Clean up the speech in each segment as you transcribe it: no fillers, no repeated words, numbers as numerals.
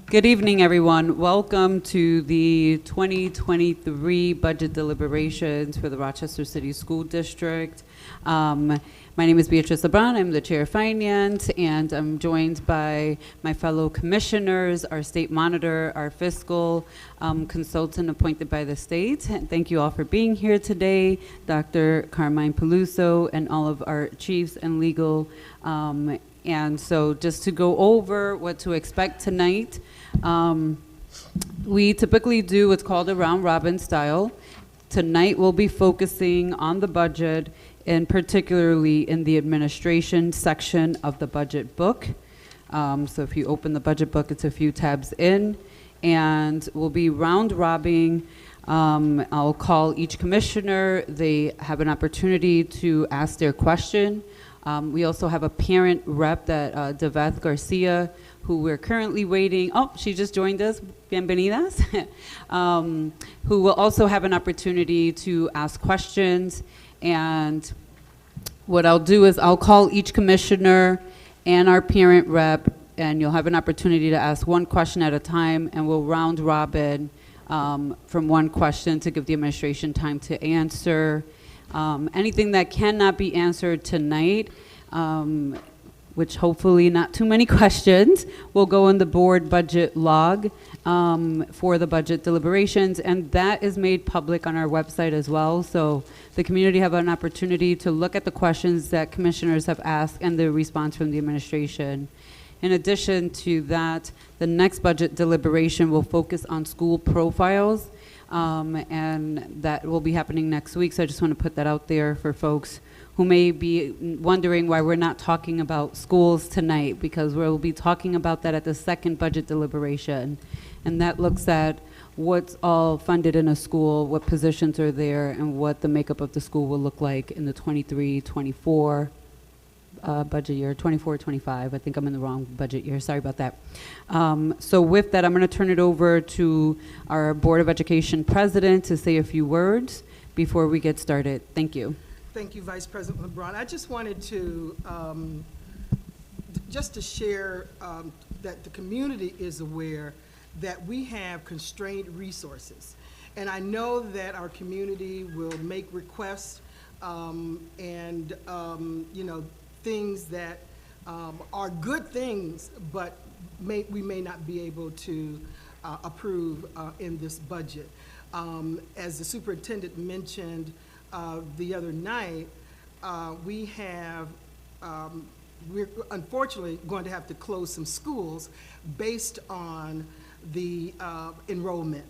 Good evening, everyone. Welcome to the 2023 budget deliberations for the Rochester City School District. My name is Beatrice LeBron. I'm the Chair of Finance, and I'm joined by my fellow commissioners, our state monitor, our fiscal consultant appointed by the state. And thank you all for being here today, Dr. Carmine Peluso, and all of our chiefs and legal. And so just to go over what to expect tonight, we typically do what's called a round robin style. Tonight we'll be focusing on the budget, and particularly in the administration section of the budget book. So if you open the budget book, it's a few tabs in, and we'll be round robbing. I'll call each commissioner. They have an opportunity to ask their question. We also have a parent rep, that Deveth Garcia, who we're currently waiting. Oh, she just joined us. Bienvenidas. Who will also have an opportunity to ask questions. And what I'll do is I'll call each commissioner and our parent rep, and you'll have an opportunity to ask one question at a time, and we'll round robin from one question to give the administration time to answer. Anything that cannot be answered tonight, which hopefully not too many questions, will go in the board budget log for the budget deliberations, and that is made public on our website as well. So the community have an opportunity to look at the questions that commissioners have asked and the response from the administration. In addition to that, the next budget deliberation will focus on school profiles, and that will be happening next week. So I just want to put that out there for folks who may be wondering why we're not talking about schools tonight, because we'll be talking about that at the second budget deliberation. And that looks at what's all funded in a school, what positions are there, and what the makeup of the school will look like in the 23-24 budget year, 24-25. I think I'm in the wrong budget year. Sorry about that. So with that, I'm going to turn it over to our Board of Education president to say a few words before we get started. Thank you. Thank you, Vice President LeBron. I just wanted to just to share that the community is aware that we have constrained resources. And I know that our community will make requests and, you know, things that are good things, but we may not be able to approve in this budget. As the superintendent mentioned the other night, we're unfortunately going to have to close some schools based on the enrollment.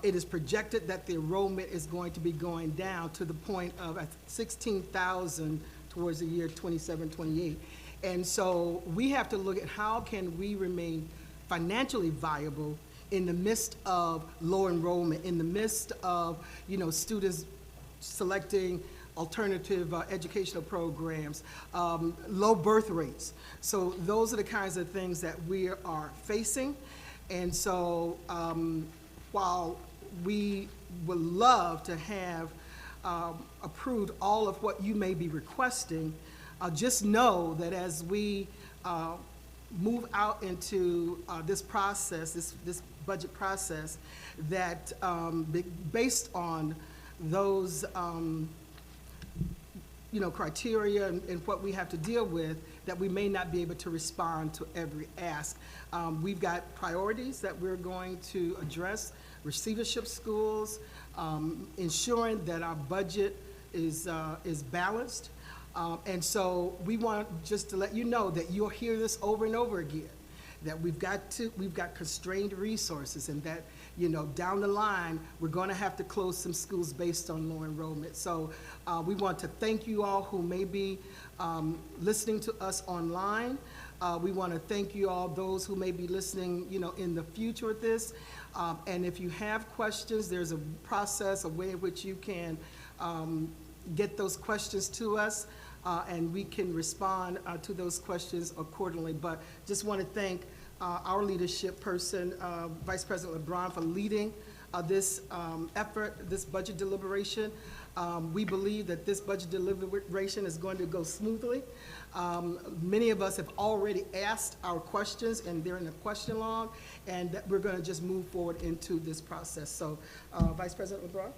It is projected that the enrollment is going to be going down to the point of 16,000 towards the year 27-28. And so we have to look at how can we remain financially viable in the midst of low enrollment, in the midst of, you know, students selecting alternative educational programs, low birth rates. So those are the kinds of things that we are facing. And so while we would love to have approved all of what you may be requesting, just know that as we move out into this process, this budget process, that based on those you know, criteria and what we have to deal with, that we may not be able to respond to every ask. We've got priorities that we're going to address: receivership schools, ensuring that our budget is balanced. And so we want just to let you know that you'll hear this over and over again, that we've got constrained resources, and that, you know, down the line, we're going to have to close some schools based on low enrollment. So we want to thank you all who may be listening to us online. We want to thank you all, those who may be listening, you know, in the future with this. And if you have questions, there's a process, a way in which you can get those questions to us, and we can respond to those questions accordingly. But just want to thank our leadership person, Vice President LeBron, for leading this effort, this budget deliberation. We believe that this budget deliberation is going to go smoothly. Many of us have already asked our questions, and they're in the question log, and that we're going to just move forward into this process. So, Vice President LeBron?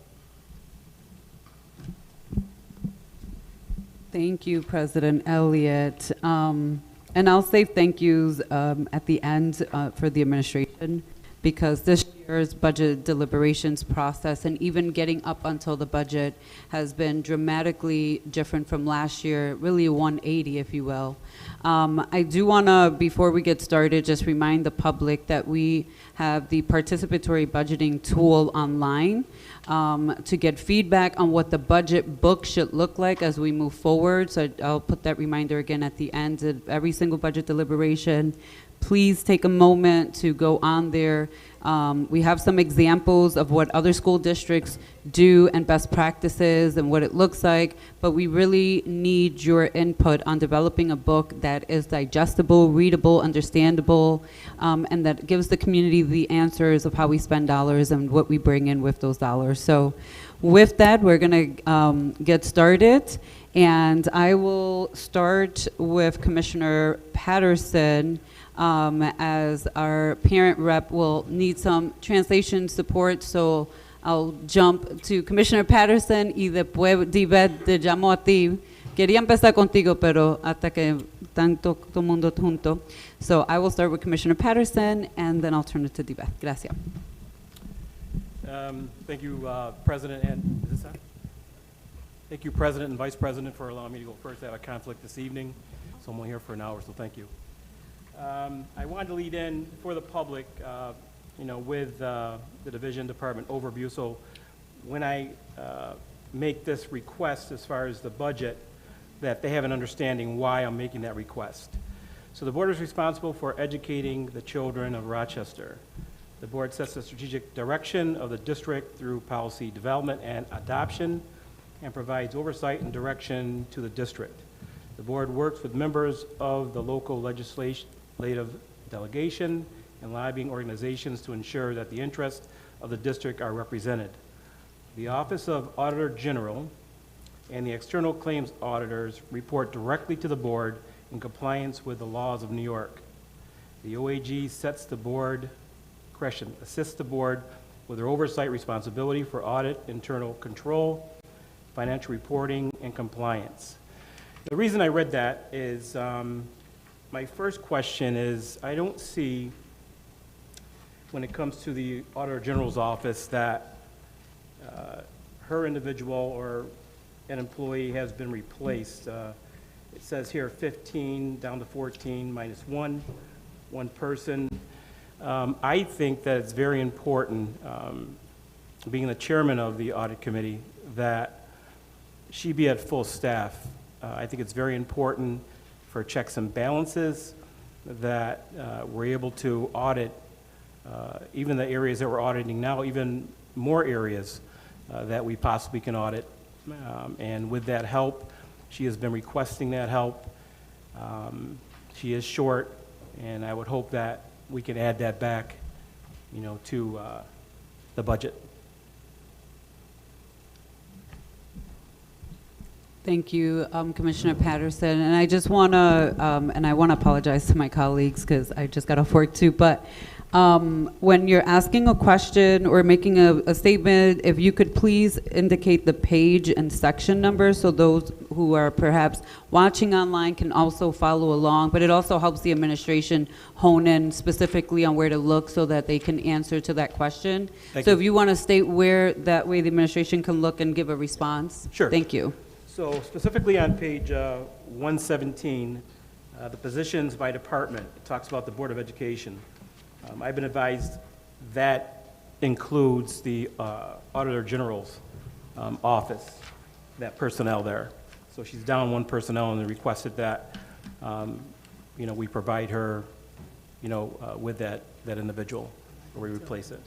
Thank you, President Elliott. And I'll say thank yous at the end for the administration, because this year's budget deliberations process and even getting up until the budget has been dramatically different from last year, really a 180, if you will. I do want to, before we get started, just remind the public that we have the participatory budgeting tool online to get feedback on what the budget book should look like as we move forward. So I'll put that reminder again at the end of every single budget deliberation. Please take a moment to go on there. We have some examples of what other school districts do and best practices and what it looks like, but we really need your input on developing a book that is digestible, readable, understandable, and that gives the community the answers of how we spend dollars and what we bring in with those dollars. So with that, we're gonna get started, and I will start with Commissioner Patterson. As our parent rep will need some translation support, so I'll jump to Commissioner Patterson y después Dibet te llamo a ti. Quería empezar contigo, pero hasta que tanto todo mundo junto. So I will start with Commissioner Patterson, and then I'll turn it to Dibet. Gracias. Thank you, President, and is this on? Thank you, President and Vice President, for allowing me to go first. I have a conflict this evening, so I'm only here for an hour, so thank you. I wanted to lead in for the public, with the Division Department overview. So when I make this request as far as the budget, that they have an understanding why I'm making that request. So the board is responsible for educating the children of Rochester. The board sets the strategic direction of the district through policy development and adoption, and provides oversight and direction to the district. The board works with members of the local legislative delegation and lobbying organizations to ensure that the interests of the district are represented. The Office of Auditor General and the external claims auditors report directly to the board in compliance with the laws of New York. The OAG assists the board with their oversight responsibility for audit, internal control, financial reporting, and compliance. The reason I read that is my first question is, I don't see, when it comes to the Auditor General's office, that her individual or an employee has been replaced. It says here 15 down to 14 minus one person. I think that it's very important, being the chairman of the audit committee, that she be at full staff. I think it's very important for checks and balances that we're able to audit even the areas that we're auditing now, even more areas that we possibly can audit. And with that help, she has been requesting that help. She is short, and I would hope that we can add that back, to the budget. Thank you, Commissioner Patterson. And I just want to, and I want to apologize to my colleagues because I just got off work too, but when you're asking a question or making a statement, if you could please indicate the page and section number so those who are perhaps watching online can also follow along, but it also helps the administration hone in specifically on where to look so that they can answer to that question. Thank so you. If you want to state where, that way the administration can look and give a response. Sure. Thank you. So specifically on page 117, the positions by department, it talks about the Board of Education. I've been advised that includes the Auditor General's office, that personnel there. So she's down one personnel, and they requested that we provide her with that individual, or we replace it.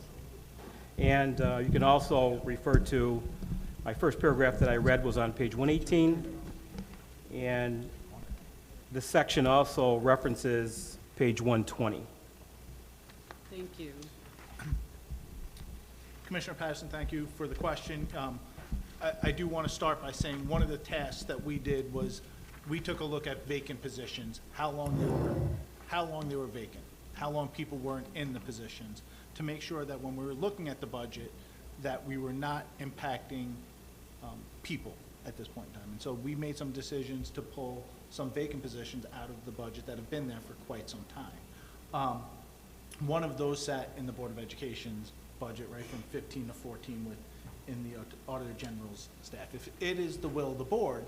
And you can also refer to my first paragraph that I read was on page 118, and this section also references page 120. Thank you. Commissioner Patterson, thank you for the question. I do want to start by saying one of the tasks that we did was we took a look at vacant positions, how long they were vacant, how long people weren't in the positions, to make sure that when we were looking at the budget, that we were not impacting people at this point in time. And so we made some decisions to pull some vacant positions out of the budget that have been there for quite some time. One of those sat in the Board of Education's budget, right, from 15 to 14 in the Auditor General's staff. If it is the will of the board,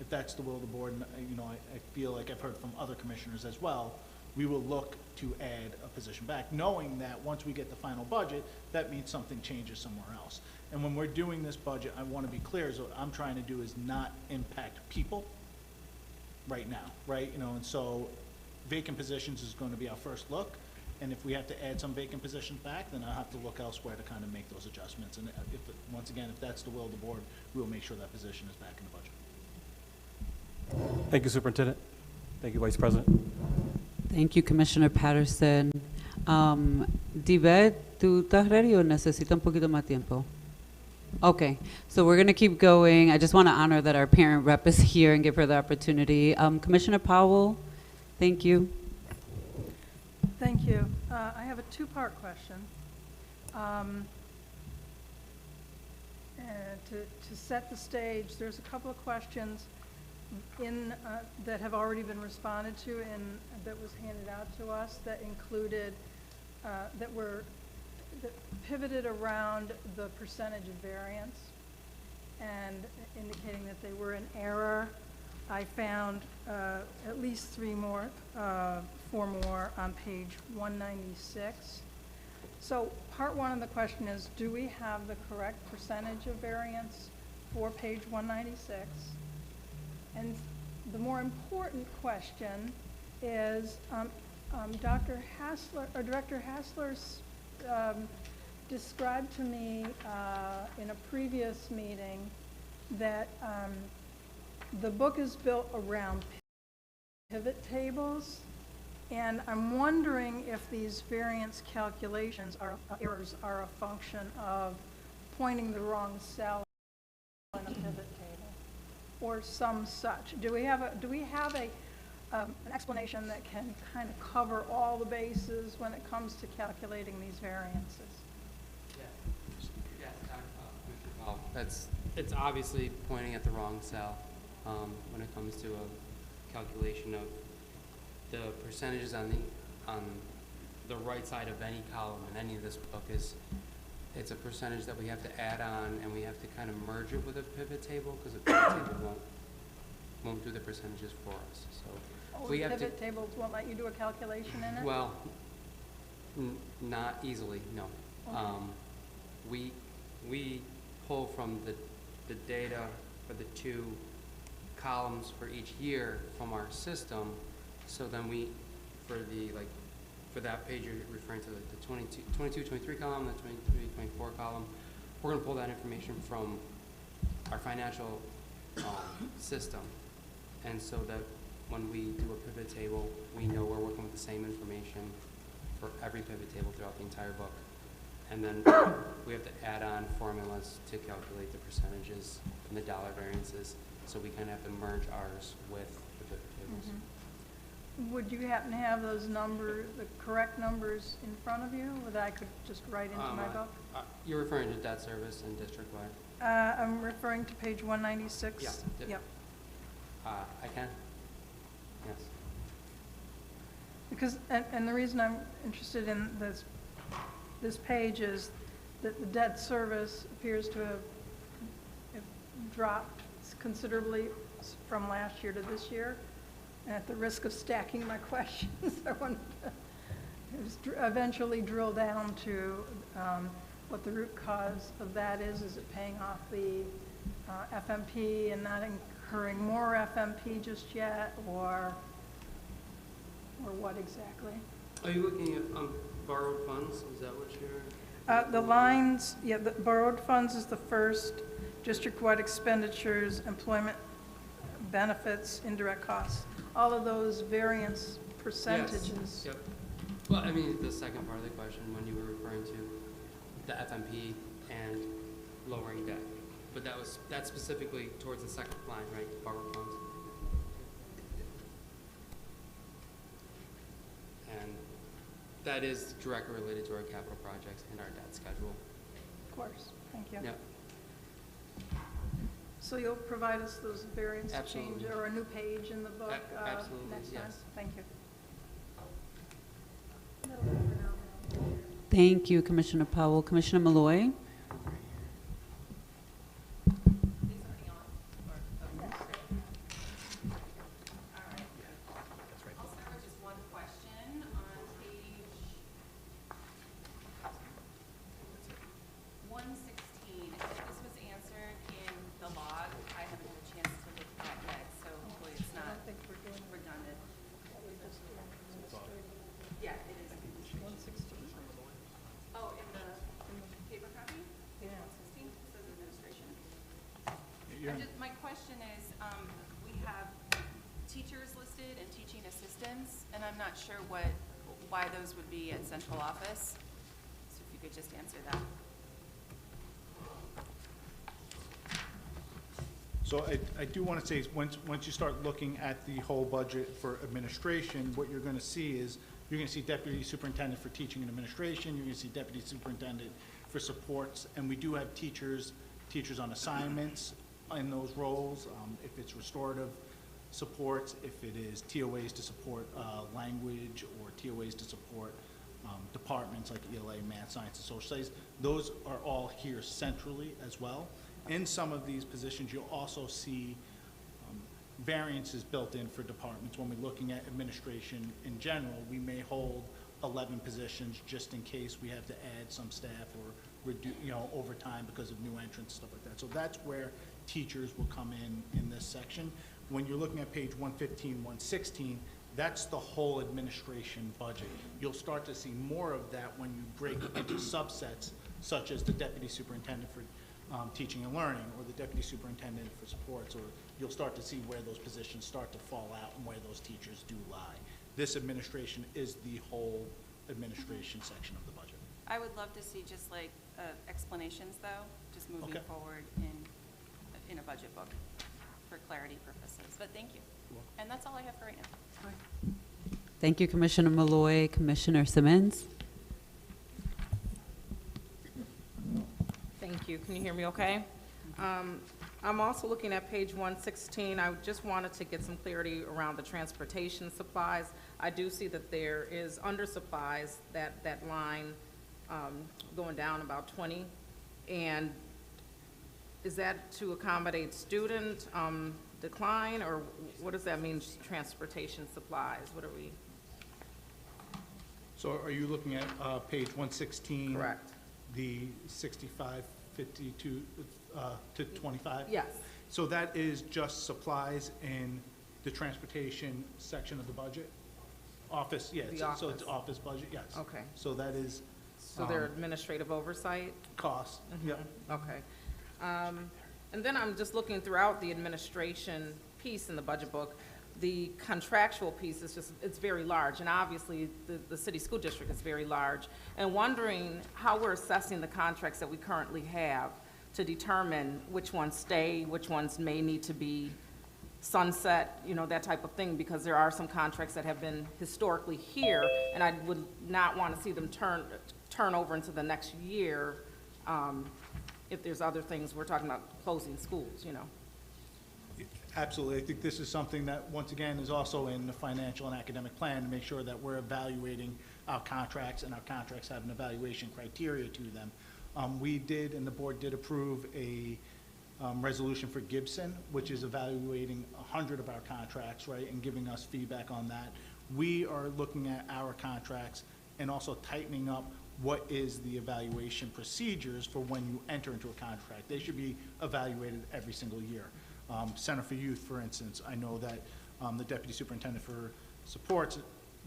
if that's the will of the board, and I feel like I've heard from other commissioners as well, we will look to add a position back, knowing that once we get the final budget, that means something changes somewhere else. And when we're doing this budget, I want to be clear, is what I'm trying to do is not impact people right now, right? And so vacant positions is going to be our first look. And if we have to add some vacant positions back, then I'll have to look elsewhere to kind of make those adjustments. And once again, if that's the will of the board, we'll make sure that position is back in the budget. Thank you, Superintendent. Thank you, Vice President. Thank you, Commissioner Patterson. Divet, ¿tú estás ready o necesita un poquito más tiempo? Okay, so we're going to keep going. I just want to honor that our parent rep is here and give her the opportunity. Commissioner Powell, thank you. Thank you. I have a two-part question. To set the stage, there's a couple of questions that have already been responded to and that was handed out to us that included, that pivoted around the percentage of variance and indicating that they were in error. I found at least four more on page 196. So part one of the question is, do we have the correct percentage of variance for page 196? And the more important question is, Director Hassler described to me in a previous meeting that the book is built around pivot tables, and I'm wondering if these variance calculations errors are a function of pointing the wrong cell in a pivot table, or some such. Do we have an explanation that can kind of cover all the bases when it comes to calculating these variances? Yes, well, it's obviously pointing at the wrong cell when it comes to a calculation of the percentages on the right side of any column in any of this book. It's a percentage that we have to add on, and we have to kind of merge it with a pivot table, because a pivot table won't do the percentages for us. So we have pivot tables won't let you do a calculation in it? Well, not easily, no. Okay. We pull from the data for the two columns for each year from our system. So then for that page you're referring to, the 22, 23 column, the 23, 24 column, we're going to pull that information from our financial system. And so that when we do a pivot table, we know we're working with the same information for every pivot table throughout the entire book. And then we have to add on formulas to calculate the percentages and the dollar variances. So we kind of have to merge ours with the pivot tables. Mm-hmm. Would you happen to have those numbers, the correct numbers in front of you, that I could just write into my book? You're referring to debt service and district-wide? I'm referring to page 196. Yeah. Yep. I can. Yes. Because, and the reason I'm interested in this page is that the debt service appears to have dropped considerably from last year to this year. And at the risk of stacking my questions, I wanted to eventually drill down to what the root cause of that is. Is it paying off the FMP and not incurring more FMP just yet, or what exactly? Are you looking at borrowed funds? Is that what you're? The lines, yeah, the borrowed funds is the first, district-wide expenditures, employment benefits, indirect costs. All of those variance percentages. Yes. Yep. Well, I mean, the second part of the question, when you were referring to the FMP and lowering debt. But that's specifically towards the second line, right, borrowed funds? And that is directly related to our capital projects and our debt schedule. Of course, thank you. Yep. So you'll provide us those variance change, Absolutely. or a new page in the book Absolutely, next time? yes. Thank you. That'll do for now. Thank you, Commissioner Powell. Commissioner Malloy? I'll start with just one question on page 116. If this was answered in the log, I haven't had a chance to look at that yet, so hopefully it's I not don't think we're doing redundant. Yeah, it is. 116. Oh, in the paper copy? Yeah. 116 says administration. You're- My question is, we have teachers listed and teaching assistants, and I'm not sure why those would be at central office. So if you could just answer that. So I do want to say, is once you start looking at the whole budget for administration, what you're going to see is, you're going to see deputy superintendent for teaching and administration, you're going to see deputy superintendent for supports, and we do have teachers on assignments in those roles, if it's restorative supports, if it is TOAs to support language, or TOAs to support departments like ELA, math, science, and social studies. Those are all here centrally as well. In some of these positions, you'll also see variances built in for departments. When we're looking at administration in general, we may hold 11 positions just in case we have to add some staff or reduce, overtime because of new entrants, stuff like that. So that's where teachers will come in this section. When you're looking at page 115, 116, that's the whole administration budget. You'll start to see more of that when you break it into subsets, such as the deputy superintendent for teaching and learning, or the deputy superintendent for supports, or you'll start to see where those positions start to fall out and where those teachers do lie. This administration is the whole administration section of the budget. I would love to see just like explanations though, just moving Okay. forward in a budget book for clarity purposes, but thank you. And that's all I have for right now. Thank you, Commissioner Malloy. Commissioner Simmons? Thank you. Can you hear me okay? I'm also looking at page 116. I just wanted to get some clarity around the transportation supplies. I do see that there is under supplies, that line going down about 20. And is that to accommodate student decline, or what does that mean, transportation supplies? What are we? So are you looking at page 116? Correct. The 6552 to 25? Yes. So that is just supplies in the transportation section of the budget? Office, yes. The So it's office. office budget, yes. Okay. So that is So their administrative oversight? cost, yep. Okay. And then I'm just looking throughout the administration piece in the budget book. The contractual piece is it's very large, and obviously the city school district is very large. And wondering how we're assessing the contracts that we currently have to determine which ones stay, which ones may need to be sunset, that type of thing, because there are some contracts that have been historically here, and I would not want to see them turn over into the next year, if there's other things, we're talking about closing schools, Absolutely. I think this is something that, once again, is also in the financial and academic plan to make sure that we're evaluating our contracts, and our contracts have an evaluation criteria to them. We did, and the board did approve a resolution for Gibson, which is evaluating 100 of our contracts, right, and giving us feedback on that. We are looking at our contracts and also tightening up what is the evaluation procedures for when you enter into a contract. They should be evaluated every single year. Center for Youth, for instance, I know that the deputy superintendent for supports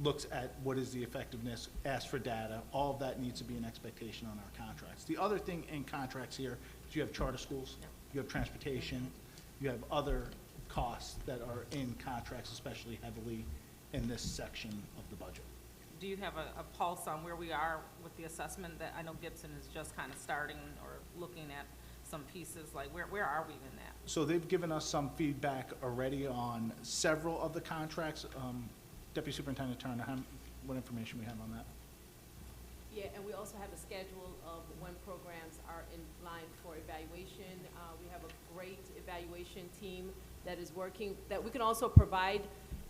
looks at what is the effectiveness, asks for data. All of that needs to be an expectation on our contracts. The other thing in contracts here is you have charter schools, you have transportation, you have other costs that are in contracts, especially heavily in this section of the budget. Do you have a pulse on where we are with the assessment? That I know Gibson is just kind of starting or looking at some pieces, like where are we in that? So they've given us some feedback already on several of the contracts. Deputy Superintendent Turner, what information we have on that? Yeah, and we also have a schedule of when programs are in line for evaluation. We have a great evaluation team that is working, that we can also provide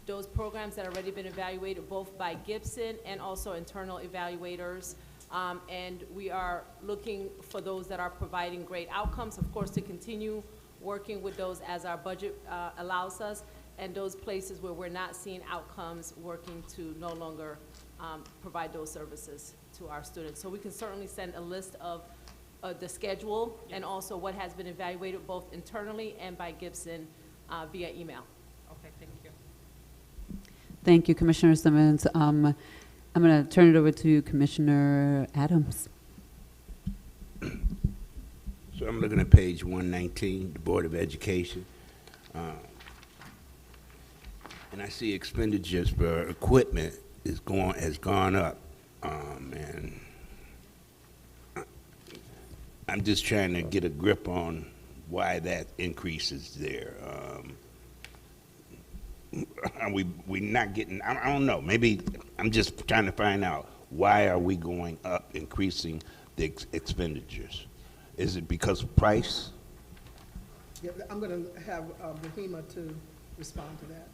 those programs that have already been evaluated both by Gibson and also internal evaluators. And we are looking for those that are providing great outcomes, of course, to continue working with those as our budget allows us, and those places where we're not seeing outcomes, working to no longer provide those services to our students. So we can certainly send a list of the schedule and also what has been evaluated both internally and by Gibson via email. Okay, thank you. Thank you, Commissioner Simmons. I'm going to turn it over to Commissioner Adams. So I'm looking at page 119, the Board of Education. And I see expenditures for equipment has gone up. And I'm just trying to get a grip on why that increase is there. Are we not getting, I don't know, maybe I'm just trying to find out why are we going up, increasing the expenditures? Is it because of price? Yeah, I'm going to have Rahima to respond to that.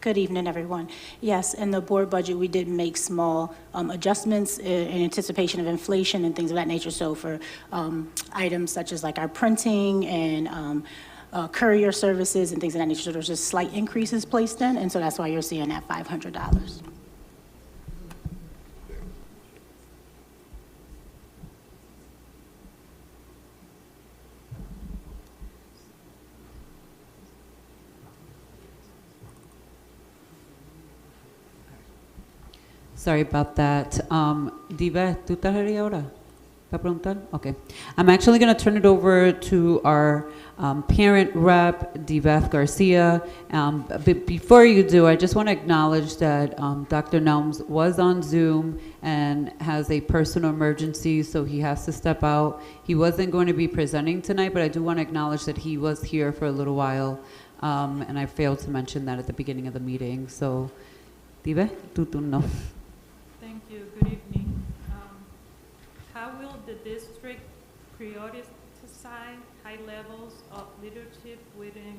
Good evening, everyone. Yes, in the board budget, we did make small adjustments in anticipation of inflation and things of that nature. So for items such as like our printing and courier services and things of that nature, so there's just slight increases placed in, and so that's why you're seeing that $500. Sorry about that. Diva, ¿tú estás ready ahora? ¿Para preguntar? Okay. I'm actually going to turn it over to our parent rep, Diva Garcia. But before you do, I just want to acknowledge that Dr. Nelms was on Zoom and has a personal emergency, so he has to step out. He wasn't going to be presenting tonight, but I do want to acknowledge that he was here for a little while, and I failed to mention that at the beginning of the meeting. So, Diva, tu turno. Thank you. Good evening. How will the district prioritize high levels of leadership within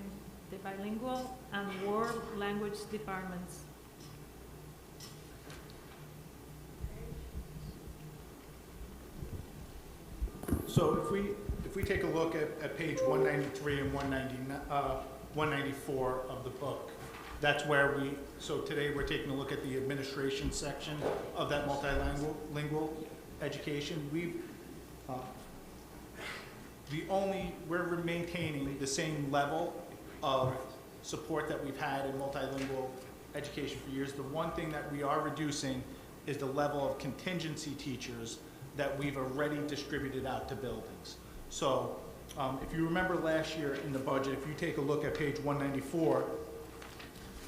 the bilingual and world language departments? So if we take a look at page 193 and 194 of the book, that's where so today we're taking a look at the administration section of that multilingual education. We're maintaining the same level of support that we've had in multilingual education for years. The one thing that we are reducing is the level of contingency teachers that we've already distributed out to buildings. So if you remember last year in the budget, if you take a look at page 194,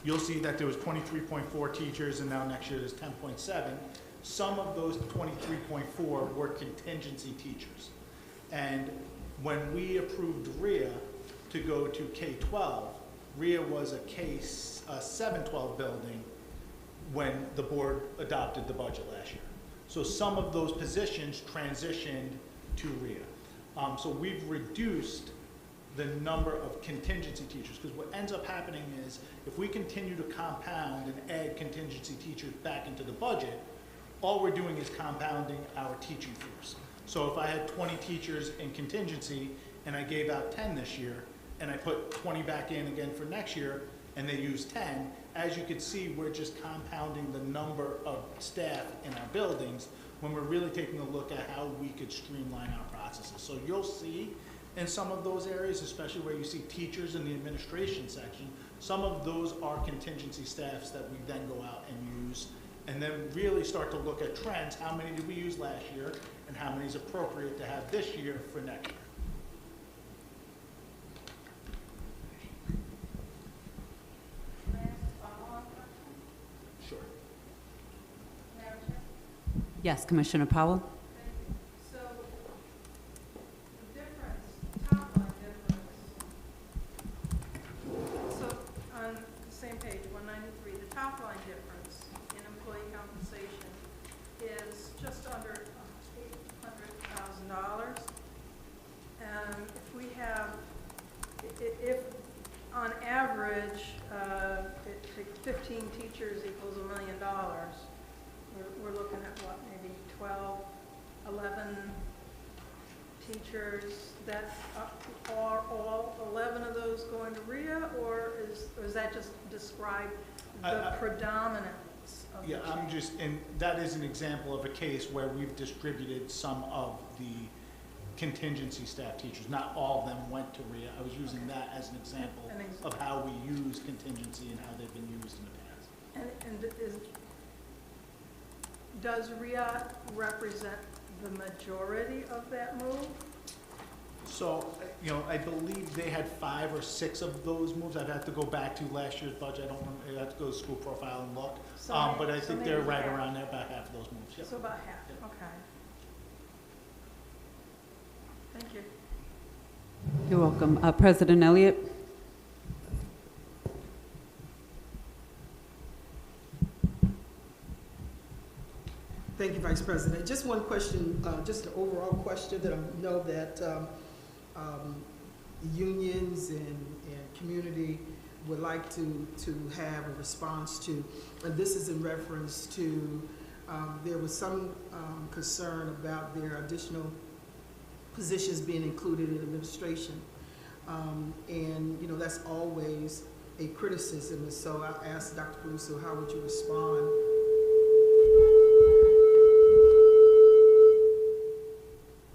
you'll see that there was 23.4 teachers, and now next year there's 10.7. Some of those 23.4 were contingency teachers. And when we approved RIA to go to K-12, RIA was a K-7-12 building when the board adopted the budget last year. So some of those positions transitioned to RIA. So we've reduced the number of contingency teachers, because what ends up happening is if we continue to compound and add contingency teachers back into the budget, all we're doing is compounding our teaching force. So if I had 20 teachers in contingency and I gave out 10 this year, and I put 20 back in again for next year, and they use 10, as you can see, we're just compounding the number of staff in our buildings when we're really taking a look at how we could streamline our processes. So you'll see in some of those areas, especially where you see teachers in the administration section, some of those are contingency staffs that we then go out and use, and then really start to look at trends. How many did we use last year, and how many is appropriate to have this year for next year? Sure. Yes, Commissioner Powell. So 2023, the top line difference in employee compensation is just under $800,000. If we have, if on average, 15 teachers equals $1 million, we're looking at what, maybe 12, 11 teachers that are all 11 of those going to RIA, or is that just describe the predominance of the Yeah, I'm change? just, and that is an example of a case where we've distributed some of the contingency staff teachers. Not all of them went to RIA. I was using that as an example of how we use contingency and how they've been used in the past. And does RIA represent the majority of that move? So, I believe they had 5 or 6 of those moves. I'd have to go back to last year's budget. I don't remember. I'd have to go to school profile and look. But I think they're right around there, about half of those moves. Yep. So about half, okay. Thank you. You're welcome. President Elliott? Thank you, Vice President. Just one question, just an overall question that I know that unions and community would like to have a response to. And this is in reference to, there was some concern about their additional positions being included in administration. And, that's always a criticism. And so I asked Dr. Caruso, how would you respond?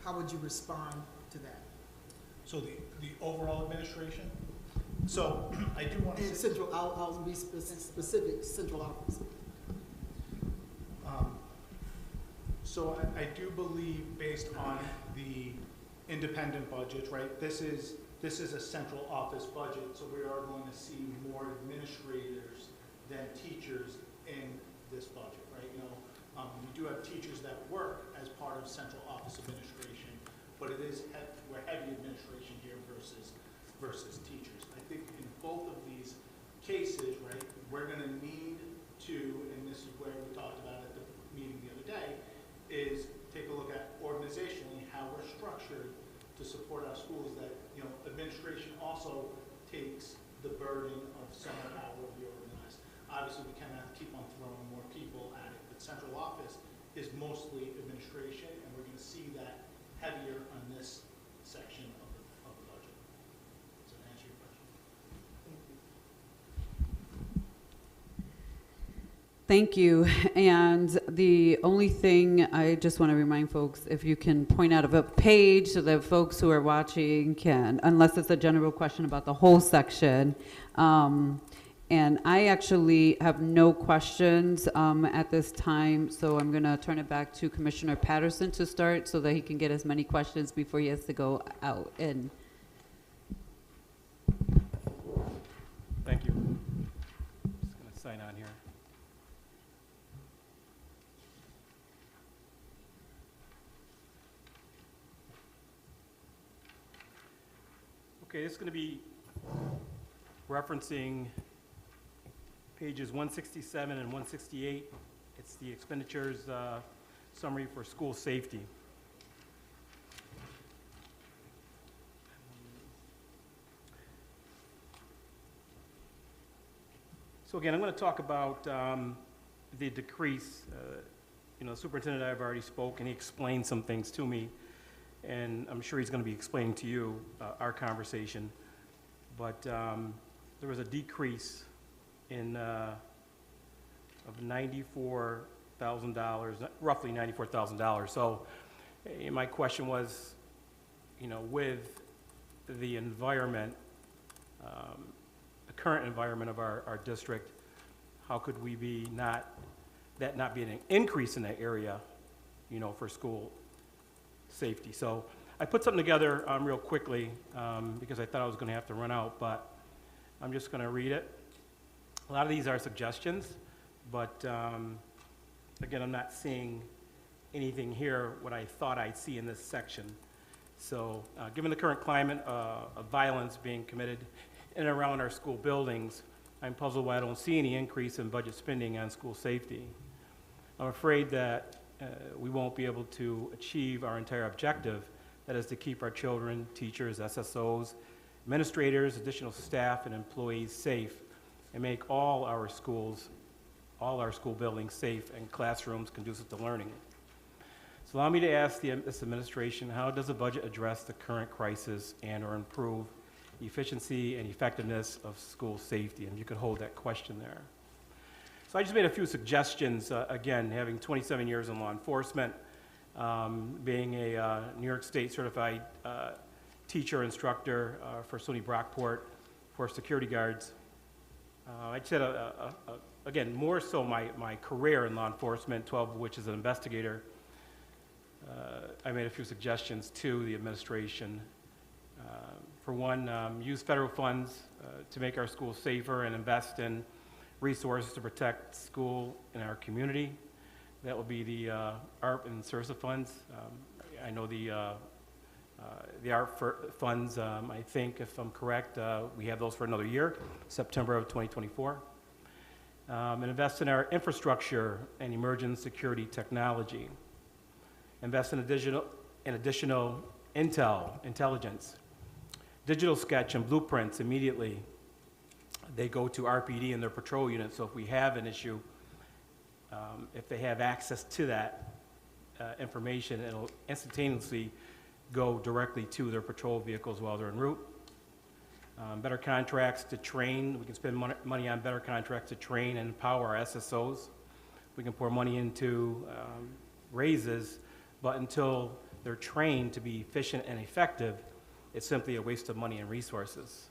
How would you respond to that? So the overall administration? So I do want to In central, I'll be specific, central office. So I do believe, based on the independent budget, right, this is a central office budget, so we are going to see more administrators than teachers in this budget, right? We do have teachers that work as part of central office administration, but it is we're heavy administration here versus teachers. I think in both of these cases, right, we're going to need to, and this is where we talked about at the meeting the other day, is take a look at organizationally how we're structured to support our schools. That administration also takes the burden of some of how we're reorganized. Obviously, we cannot keep on throwing more people at it, but central office is mostly administration, and we're going to see that heavier on this section of the budget. Does that answer your question? Thank you. And the only thing I just want to remind folks, if you can point out of a page so that folks who are watching can, unless it's a general question about the whole section. And I actually have no questions at this time, so I'm going to turn it back to Commissioner Patterson to start so that he can get as many questions before he has to go out. And Thank you. Just going to sign on here. Okay, this is going to be referencing pages 167 and 168. It's the expenditures summary for school safety. So again, I'm going to talk about the decrease. The superintendent and I have already spoken. He explained some things to me, and I'm sure he's going to be explaining to you our conversation. But there was a decrease in of $94,000, roughly $94,000. So my question was, with the environment, the current environment of our district, how could we be not be an increase in that area, for school safety? So I put something together real quickly because I thought I was going to have to run out, but I'm just going to read it. A lot of these are suggestions, but again, I'm not seeing anything here what I thought I'd see in this section. So given the current climate of violence being committed in and around our school buildings, I'm puzzled why I don't see any increase in budget spending on school safety. I'm afraid that we won't be able to achieve our entire objective, that is to keep our children, teachers, SSOs, administrators, additional staff, and employees safe, and make all our school buildings safe and classrooms conducive to learning. So allow me to ask this administration, how does the budget address the current crisis and or improve the efficiency and effectiveness of school safety? And you could hold that question there. So I just made a few suggestions, again, having 27 years in law enforcement, being a New York State certified teacher, instructor for SUNY Brockport for security guards. I just had, again, more so my career in law enforcement, 12 of which is an investigator. I made a few suggestions to the administration. For one, use federal funds to make our schools safer and invest in resources to protect school in our community. That would be the ARP and CERSA funds. I know the ARP funds, I think, if I'm correct, we have those for another year, September of 2024. And invest in our infrastructure and emerging security technology. Invest in additional intelligence. Digital sketch and blueprints immediately. They go to RPD and their patrol units, so if we have an issue, if they have access to that information, it'll instantaneously go directly to their patrol vehicles while they're en route. Better contracts to train. We can spend money on better contracts to train and empower our SSOs. We can pour money into raises, but until they're trained to be efficient and effective, it's simply a waste of money and resources.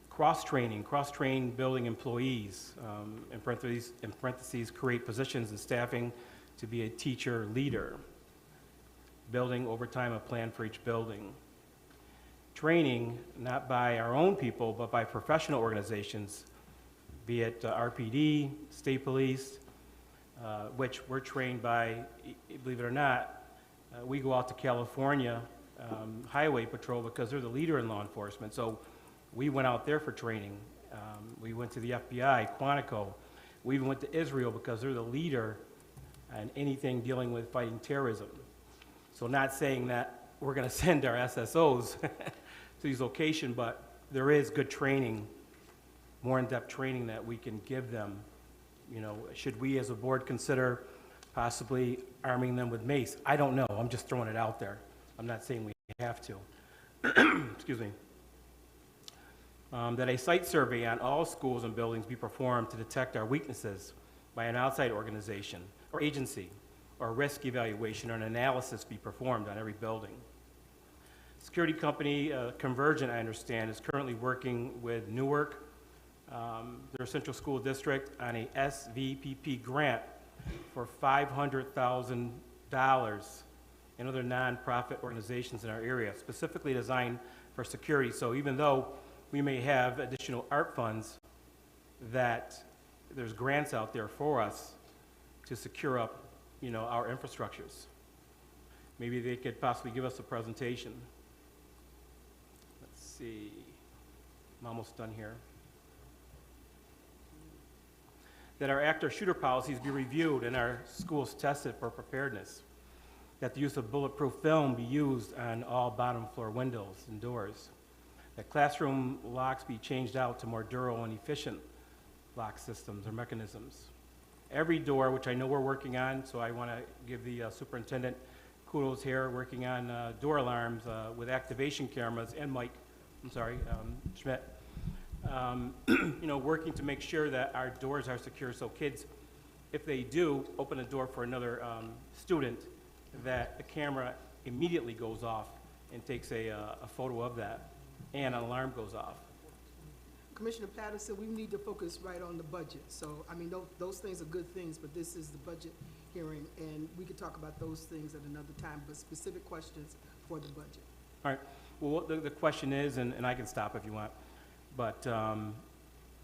Cross-train building employees, in parentheses, create positions and staffing to be a teacher leader. Building over time a plan for each building. Training, not by our own people, but by professional organizations, be it RPD, state police, which we're trained by, believe it or not, we go out to California Highway Patrol because they're the leader in law enforcement. So we went out there for training. We went to the FBI, Quantico. We even went to Israel because they're the leader in anything dealing with fighting terrorism. So not saying that we're going to send our SSOs to these locations, but there is good training, more in-depth training that we can give them. You know, should we as a board consider possibly arming them with mace? I don't know. I'm just throwing it out there. I'm not saying we have to. Excuse me. That a site survey on all schools and buildings be performed to detect our weaknesses by an outside organization or agency, or a risk evaluation or an analysis be performed on every building. Security company Convergent, I understand, is currently working with Newark, their central school district, on a SVPP grant for $500,000 and other nonprofit organizations in our area, specifically designed for security. So even though we may have additional ARP funds, that there's grants out there for us to secure up, you know, our infrastructures. Maybe they could possibly give us a presentation. Let's see, I'm almost done here. That our active shooter policies be reviewed and our schools tested for preparedness. That the use of bulletproof film be used on all bottom floor windows and doors. That classroom locks be changed out to more durable and efficient lock systems or mechanisms. Every door, which I know we're working on, so I want to give the superintendent kudos here, working on door alarms with activation cameras, and Mike, Schmidt, you know, working to make sure that our doors are secure so kids, if they do open a door for another student, that the camera immediately goes off and takes a photo of that, and an alarm goes off. Commissioner Patterson, we need to focus right on the budget. So, I mean, those things are good things, but this is the budget hearing, and we could talk about those things at another time, but specific questions for the budget. All right. Well, what the question is, and I can stop if you want, but,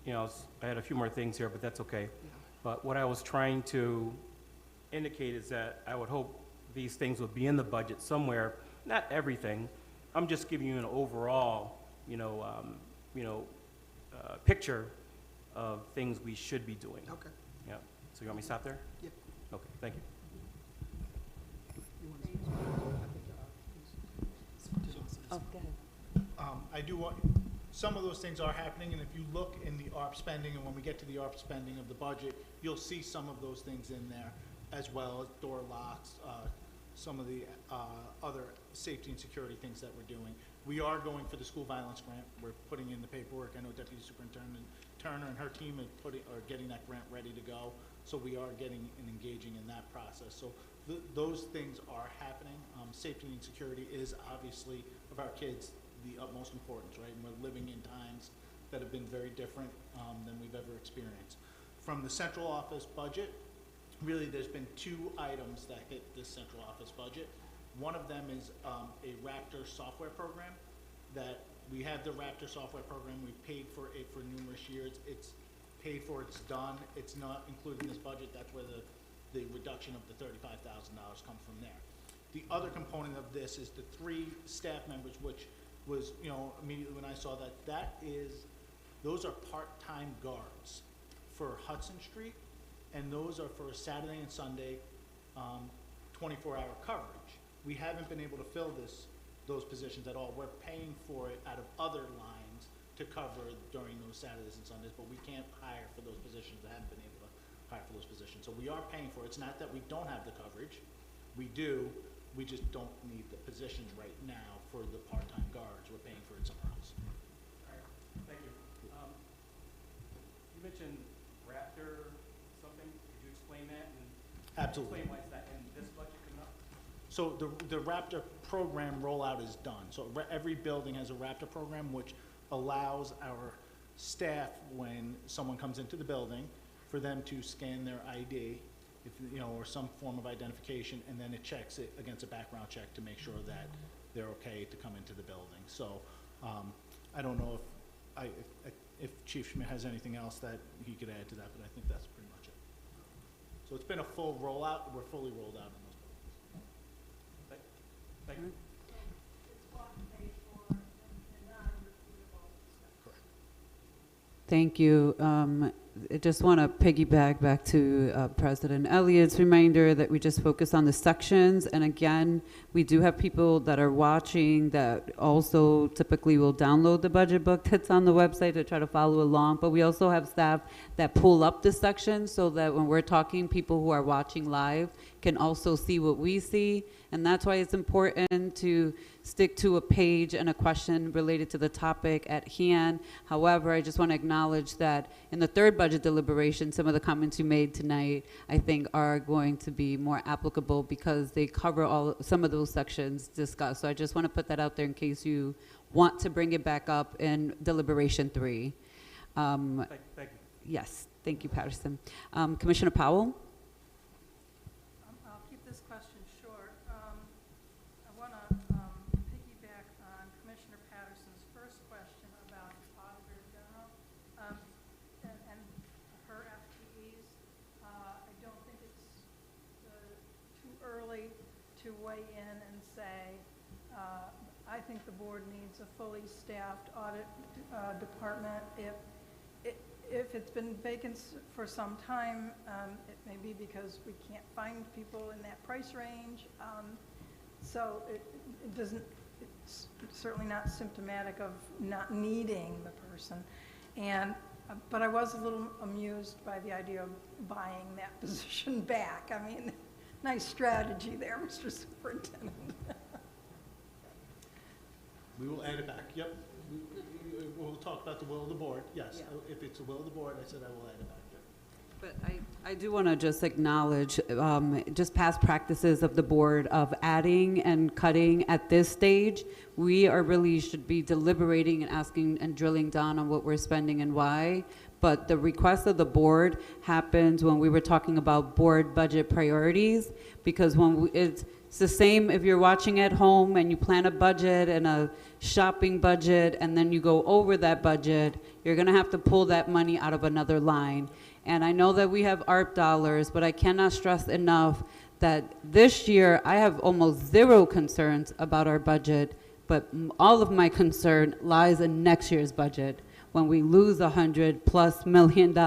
you know, I had a few more things here, but that's okay. Yeah. But what I was trying to indicate is that I would hope these things would be in the budget somewhere, not everything. I'm just giving you an overall, picture of things we should be doing. Okay. Yeah. So you want me to stop there? Yeah. Okay, thank you. You want to speak? Oh, go ahead. I do want, some of those things are happening, and if you look in the ARP spending, and when we get to the ARP spending of the budget, you'll see some of those things in there, as well as door locks, some of the other safety and security things that we're doing. We are going for the school violence grant. We're putting in the paperwork. I know Deputy Superintendent Turner and her team are getting that grant ready to go. So we are getting and engaging in that process. So those things are happening. Safety and security is obviously, of our kids, the utmost importance, right? And we're living in times that have been very different than we've ever experienced. From the central office budget, really there's been two items that hit this central office budget. One of them is a Raptor software program that we have. The Raptor software program, we've paid for it for numerous years. It's paid for, it's done. It's not included in this budget. That's where the reduction of the $35,000 comes from there. The other component of this is the 3 staff members, which was, you know, immediately when I saw that, those are part-time guards for Hudson Street, and those are for Saturday and Sunday 24-hour coverage. We haven't been able to fill those positions at all. We're paying for it out of other lines to cover during those Saturdays and Sundays, but we can't hire for those positions. I haven't been able to hire for those positions. So we are paying for it. It's not that we don't have the coverage. We do. We just don't need the positions right now for the part-time guards. We're paying for it somewhere else. All right, thank you. You mentioned Raptor something. Could you explain that? And Absolutely. explain why is that in this budget coming up? So the Raptor program rollout is done. So every building has a Raptor program, which allows our staff, when someone comes into the building, for them to scan their ID, if, you know, or some form of identification, and then it checks it against a background check to make sure that they're okay to come into the building. So I don't know if Chief Schmidt has anything else that he could add to that, but I think that's pretty much it. So it's been a full rollout. We're fully rolled out in those buildings. Thank you. Thank you. I just want to piggyback back to President Elliott's reminder that we just focus on the sections. And again, we do have people that are watching that also typically will download the budget book that's on the website to try to follow along. But we also have staff that pull up the sections so that when we're talking, people who are watching live can also see what we see. And that's why it's important to stick to a page and a question related to the topic at hand. However, I just want to acknowledge that in the third budget deliberation, some of the comments you made tonight, I think, are going to be more applicable because they cover some of those sections discussed. So I just want to put that out there in case you want to bring it back up in deliberation 3. Thank you. Yes, thank you, Patterson. Commissioner Powell? I'll keep this question short. I want to piggyback on Commissioner Patterson's first question about Auditor General and her FTEs. I don't think it's too early to weigh in and say, I think the board needs a fully staffed audit department. If it's been vacant for some time, it may be because we can't find people in that price range. So it doesn't, it's certainly not symptomatic of not needing the person. But I was a little amused by the idea of buying that position back. I mean, nice strategy there, Mr. Superintendent. We will add it back. Yep. We'll talk about the will of the board. Yes. Yeah. If it's the will of the board, I said I will add it back. Yep. But I do want to just acknowledge just past practices of the board of adding and cutting at this stage. We really should be deliberating and asking and drilling down on what we're spending and why. But the request of the board happens when we were talking about board budget priorities, because when it's the same if you're watching at home and you plan a budget and a shopping budget and then you go over that budget, you're going to have to pull that money out of another line. And I know that we have ARP dollars, but I cannot stress enough that this year I have almost zero concerns about our budget, but all of my concern lies in next year's budget. when we lose $100+ million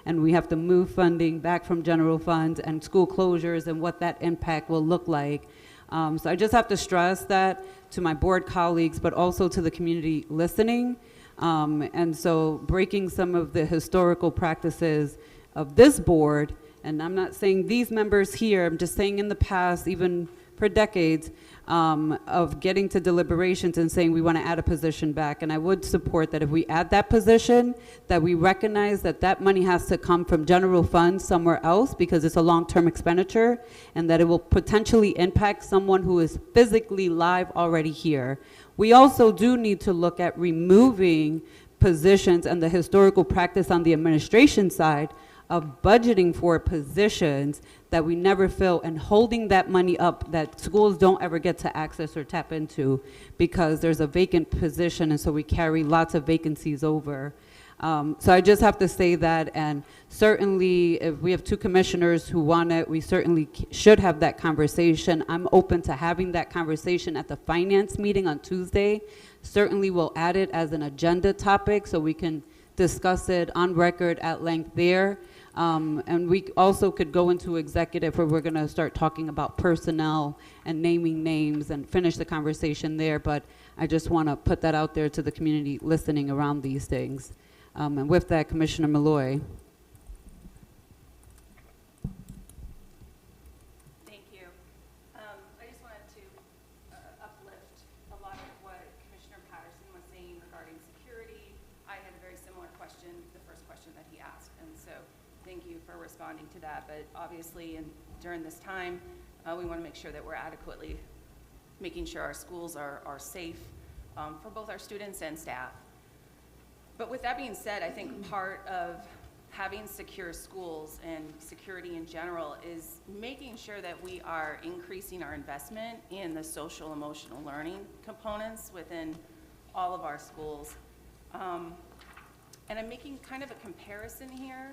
and we have to move funding back from general funds and school closures and what that impact will look like. So I just have to stress that to my board colleagues, but also to the community listening. And so breaking some of the historical practices of this board, and I'm not saying these members here, I'm just saying in the past, even for decades, of getting to deliberations and saying we want to add a position back. And I would support that if we add that position, that we recognize that that money has to come from general funds somewhere else because it's a long-term expenditure, and that it will potentially impact someone who is physically live already here. We also do need to look at removing positions and the historical practice on the administration side of budgeting for positions that we never fill and holding that money up that schools don't ever get to access or tap into because there's a vacant position, and so we carry lots of vacancies over. So I just have to say that, and certainly if we have two commissioners who want it, we certainly should have that conversation. I'm open to having that conversation at the finance meeting on Tuesday. Certainly we'll add it as an agenda topic so we can discuss it on record at length there. And we also could go into executive where we're going to start talking about personnel and naming names and finish the conversation there. But I just want to put that out there to the community listening around these things. And with that, Commissioner Malloy. Thank you. I just wanted to uplift a lot of what Commissioner Patterson was saying regarding security. I had a very similar question, the first question that he asked, and so thank you for responding to that. But obviously, during this time, we want to make sure that we're adequately making sure our schools are safe for both our students and staff. But with that being said, I think part of having secure schools and security in general is making sure that we are increasing our investment in the social emotional learning components within all of our schools. And I'm making kind of a comparison here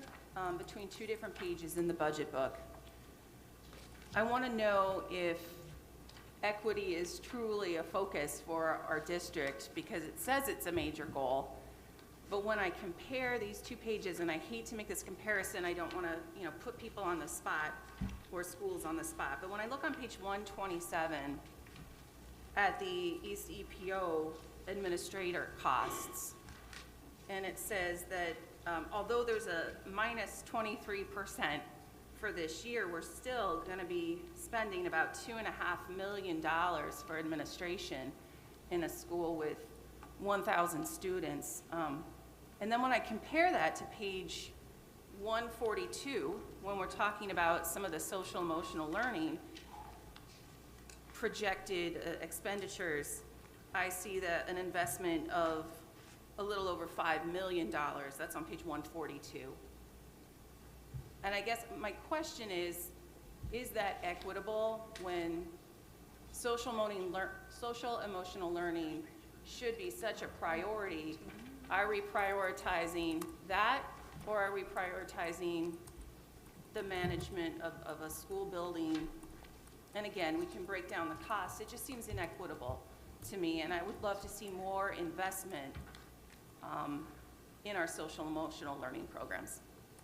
between two different pages in the budget book. I want to know if equity is truly a focus for our district, because it says it's a major goal. But when I compare these two pages, and I hate to make this comparison, I don't want to, put people on the spot or schools on the spot. But when I look on page 127 at the East EPO administrator costs, and it says that although there's a minus 23% for this year, we're still going to be spending about $2.5 million for administration in a school with 1,000 students. And then when I compare that to page 142, when we're talking about some of the social emotional learning projected expenditures, I see that an investment of a little over $5 million. That's on page 142. And I guess my question is that equitable when social emotional learning should be such a priority? Are we prioritizing that, or are we prioritizing the management of a school building? And again, we can break down the costs. It just seems inequitable to me, and I would love to see more investment in our social emotional learning programs.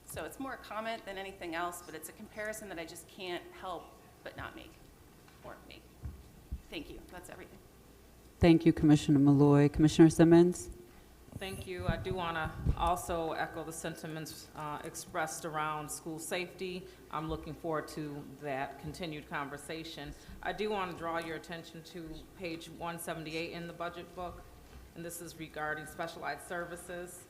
So it's more a comment than anything else, but it's a comparison that I just can't help but not make, or make. Thank you. That's everything. Thank you, Commissioner Malloy. Commissioner Simmons? Thank you. I do want to also echo the sentiments expressed around school safety. I'm looking forward to that continued conversation. I do want to draw your attention to page 178 in the budget book, and this is regarding specialized services.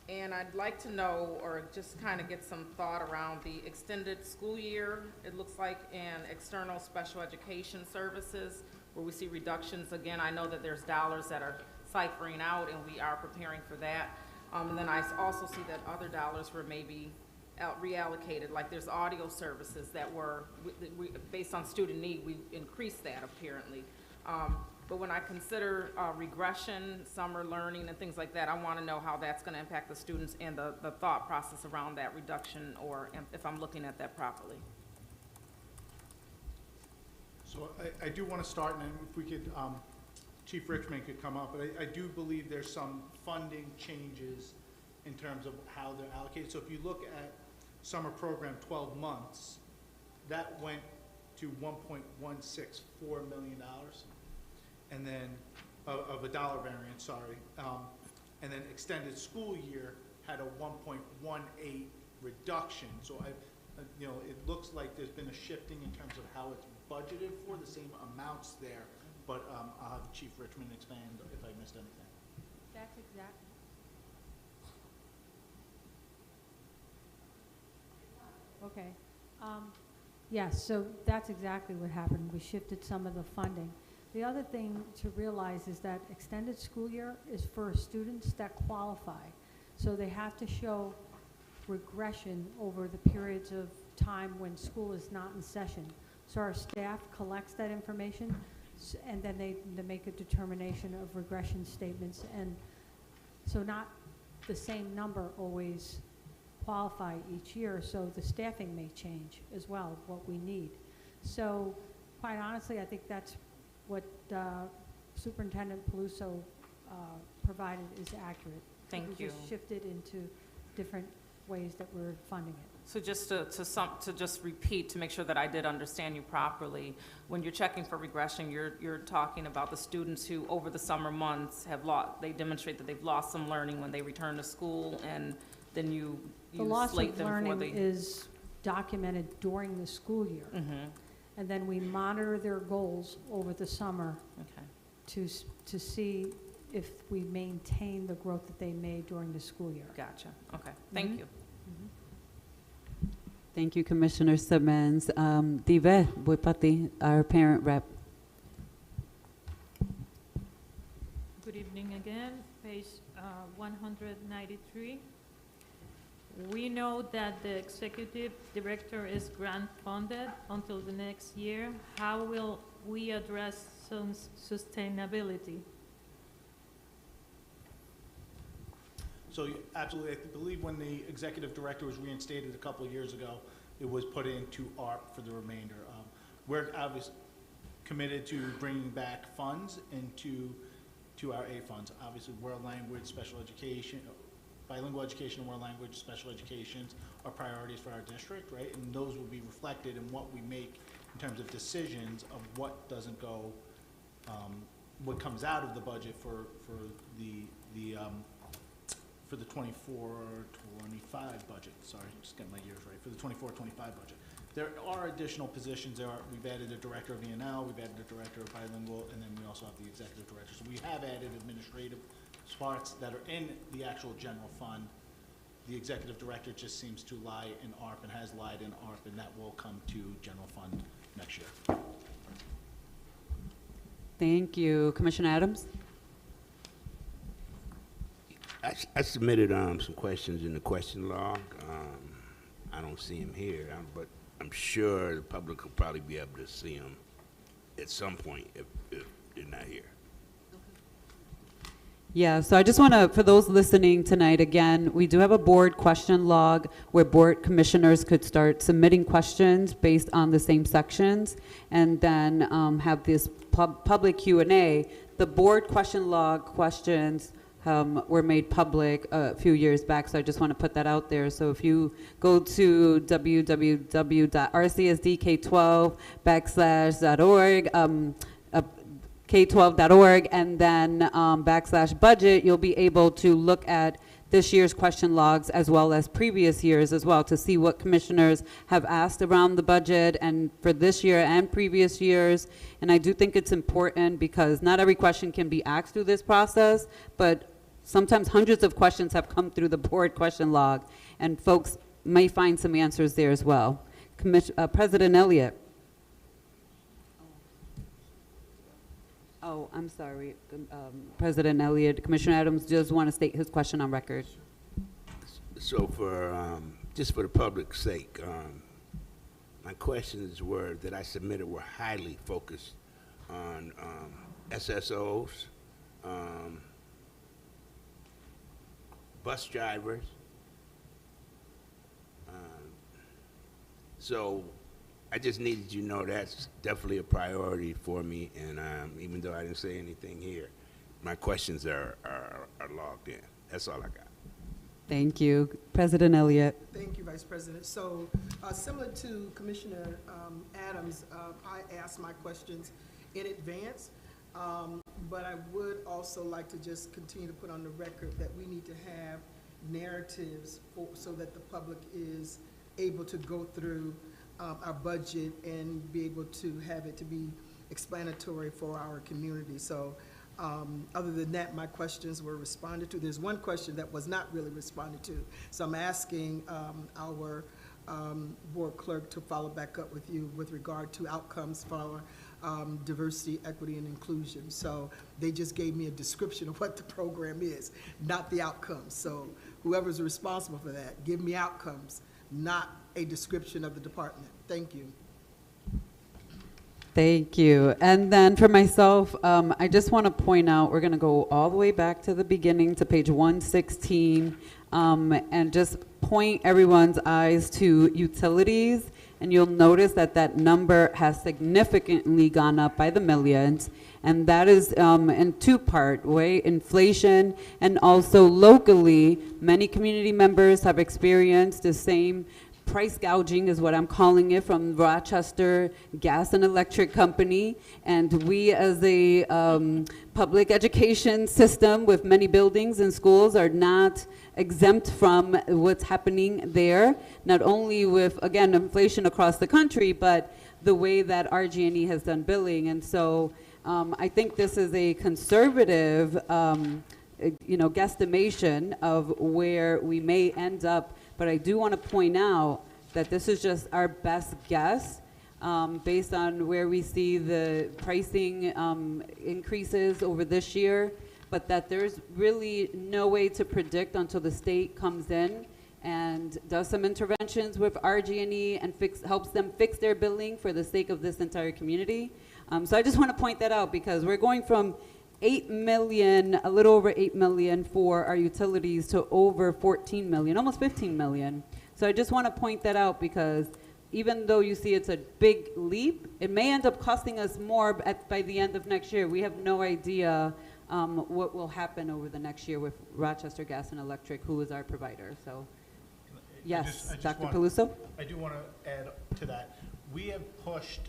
And I'd like to know, or just kind of get some thought around the extended school year, it looks like, in external special education services, where we see reductions. Again, I know that there's dollars that are ciphering out, and we are preparing for that. And then I also see that other dollars were maybe reallocated, like there's audio services that were, based on student need, we increased that apparently. But when I consider regression, summer learning, and things like that, I want to know how that's going to impact the students and the thought process around that reduction, or if I'm looking at that properly. So I do want to start, and if we could Chief Richmond could come up, but I do believe there's some funding changes in terms of how they're allocated. So if you look at summer program 12 months, that went to $1.164 million, and then, of a dollar variance, sorry. And then extended school year had a 1.18 reduction. So it looks like there's been a shifting in terms of how it's budgeted for, the same amounts there, but I'll have Chief Richmond expand if I missed anything. That's exact. Okay. Yes, so that's exactly what happened. We shifted some of the funding. The other thing to realize is that extended school year is for students that qualify. So they have to show regression over the periods of time when school is not in session. So our staff collects that information, and then they make a determination of regression statements. And so not the same number always qualify each year, so the staffing may change as well, what we need. So quite honestly, I think that's what Superintendent Peluso provided is accurate. Thank you. We just shifted into different ways that we're funding it. So just to just repeat, to make sure that I did understand you properly, when you're checking for regression, you're talking about the students who over the summer months they demonstrate that they've lost some learning when they return to school, and then you The loss slate of them for learning is documented during the school year. Mm-hmm. And then we monitor their goals over the summer Okay. to see if we maintain the growth that they made during the school year. Gotcha. Okay. Thank you. Thank you, Commissioner Simmons. Dive Buipati, our parent rep. Good evening again. Page 193. We know that the executive director is grant funded until the next year. How will we address sustainability? So absolutely, I believe when the executive director was reinstated a couple of years ago, it was put into ARP for the remainder. We're obviously committed to bringing back funds into our A funds. Obviously, world language, special education, bilingual education, world language, special educations are priorities for our district, right? And those will be reflected in what we make in terms of decisions of what doesn't go, what comes out of the budget for the 24-25 budget. Sorry, just getting my years right. For the 24-25 budget. There are additional positions. We've added a director of E&L, we've added a director of bilingual, and then we also have the executive director. So we have added administrative parts that are in the actual general fund. The executive director just seems to lie in ARP and has lied in ARP, and that will come to general fund next year. Thank you. Commissioner Adams? I submitted some questions in the question log. I don't see him here, but I'm sure the public will probably be able to see him at some point if they're not here. Yeah, so I just want to, for those listening tonight, again, we do have a board question log where board commissioners could start submitting questions based on the same sections, and then have this public Q&A. The board question log questions were made public a few years back, so I just want to put that out there. So if you go to www.rcsdk12.org, k12.org, and then /budget, you'll be able to look at this year's question logs as well as previous years as well to see what commissioners have asked around the budget and for this year and previous years. And I do think it's important because not every question can be asked through this process, but sometimes hundreds of questions have come through the board question log, and folks may find some answers there as well. President Elliott. Oh, I'm sorry, President Elliott. Commissioner Adams does want to state his question on record. So for, just for the public's sake, my questions that I submitted were highly focused on SSOs, bus drivers. So I just needed you to know that's definitely a priority for me, and even though I didn't say anything here, my questions are logged in. That's all I got. Thank you. President Elliott. Thank you, Vice President. So, similar to Commissioner Adams, I asked my questions in advance, but I would also like to just continue to put on the record that we need to have narratives so that the public is able to go through our budget and be able to have it to be explanatory for our community. So other than that, my questions were responded to. There's one question that was not really responded to. So I'm asking our board clerk to follow back up with you with regard to outcomes for diversity, equity, and inclusion. So they just gave me a description of what the program is, not the outcomes. So whoever's responsible for that, give me outcomes, not a description of the department. Thank you. Thank you. And then for myself, I just want to point out, we're going to go all the way back to the beginning to page 116, and just point everyone's eyes to utilities. And you'll notice that that number has significantly gone up by the millions. And that is in two-part way, inflation, and also locally, many community members have experienced the same price gouging is what I'm calling it, from Rochester Gas and Electric Company. And we as a public education system with many buildings and schools are not exempt from what's happening there, not only with, again, inflation across the country, but the way that RG&E has done billing. And so I think this is a conservative guesstimation of where we may end up. But I do want to point out that this is just our best guess based on where we see the pricing increases over this year, but that there's really no way to predict until the state comes in and does some interventions with RG&E and helps them fix their billing for the sake of this entire community. So I just want to point that out, because we're going from 8 million, a little over 8 million for our utilities to over 14 million, almost 15 million. So I just want to point that out, because even though you see it's a big leap, it may end up costing us more by the end of next year. We have no idea what will happen over the next year with Rochester Gas and Electric, who is our provider. So yes, Dr. Peluso? I do want to add to that. We have pushed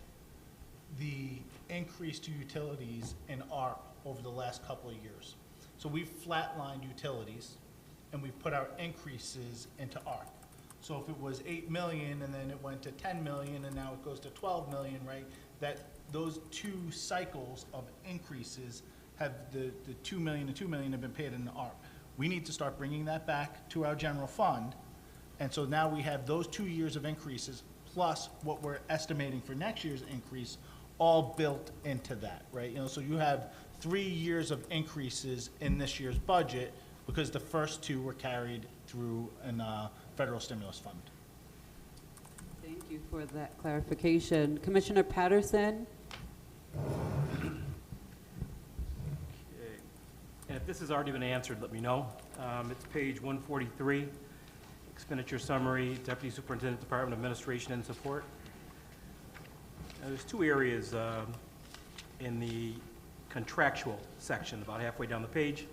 the increase to utilities in ARP over the last couple of years. So we've flatlined utilities and we've put our increases into ARP. So if it was 8 million and then it went to 10 million and now it goes to 12 million, right? That those two cycles of increases have the 2 million and 2 million have been paid in the ARP. We need to start bringing that back to our general fund. And so now we have those 2 years of increases plus what we're estimating for next year's increase all built into that, right? So you have 3 years of increases in this year's budget because the first 2 were carried through a federal stimulus fund. Thank you for that clarification. Commissioner Patterson? Okay. And if this has already been answered, let me know. It's page 143, expenditure summary, Deputy Superintendent, Department of Administration and Support. Now, there's 2 areas in the contractual section, about halfway down the page.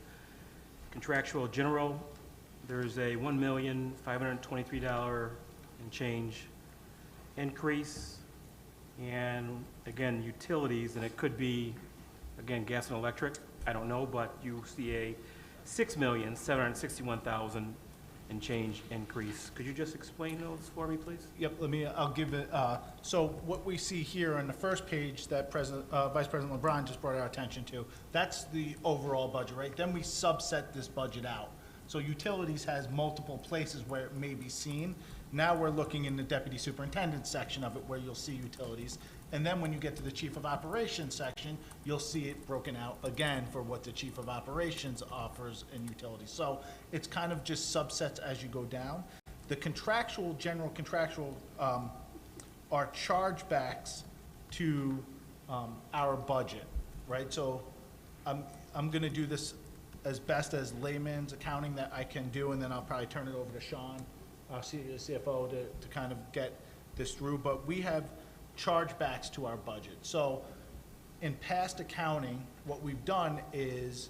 Contractual general, there's a $1,523 and change increase. And again, utilities, and it could be, again, gas and electric, I don't know, but you see a $6,761,000 and change increase. Could you just explain those for me, please? Yep, I'll give it, so what we see here on the first page that Vice President LeBron just brought our attention to, that's the overall budget, right? Then we subset this budget out. So utilities has multiple places where it may be seen. Now we're looking in the Deputy Superintendent section of it where you'll see utilities. And then when you get to the Chief of Operations section, you'll see it broken out again for what the Chief of Operations offers in utilities. So it's kind of just subsets as you go down. The contractual, general contractual, are chargebacks to our budget, right? So I'm gonna do this as best as layman's accounting that I can do, and then I'll probably turn it over to Sean, our CFO, to kind of get this through. But we have chargebacks to our budget. So in past accounting, what we've done is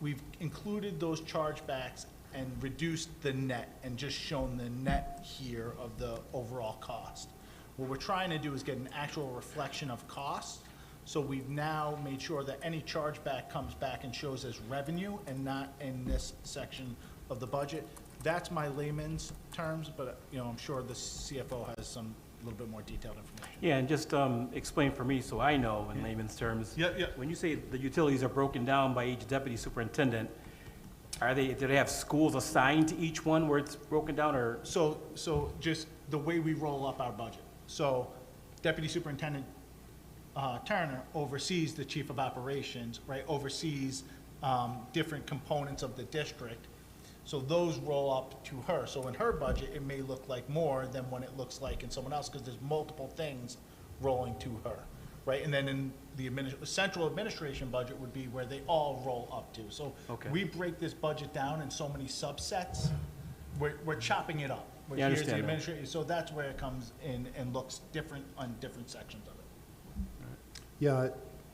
we've included those chargebacks and reduced the net and just shown the net here of the overall cost. What we're trying to do is get an actual reflection of costs. So we've now made sure that any chargeback comes back and shows as revenue and not in this section of the budget. That's my layman's terms, but I'm sure the CFO has some a little bit more detailed information. Yeah, and just explain for me so I know in layman's terms. Yeah. When you say the utilities are broken down by each deputy superintendent, do they have schools assigned to each one where it's broken down, or? So just the way we roll up our budget. So Deputy Superintendent Turner oversees the Chief of Operations, right, oversees different components of the district. So those roll up to her. So in her budget, it may look like more than what it looks like in someone else, because there's multiple things rolling to her, right? And then in the central administration budget would be where they all roll up to. So Okay. we break this budget down in so many subsets. We're chopping it up. Yeah, I Here's the understand that. administration, so that's where it comes in and looks different on different sections of it. Yeah,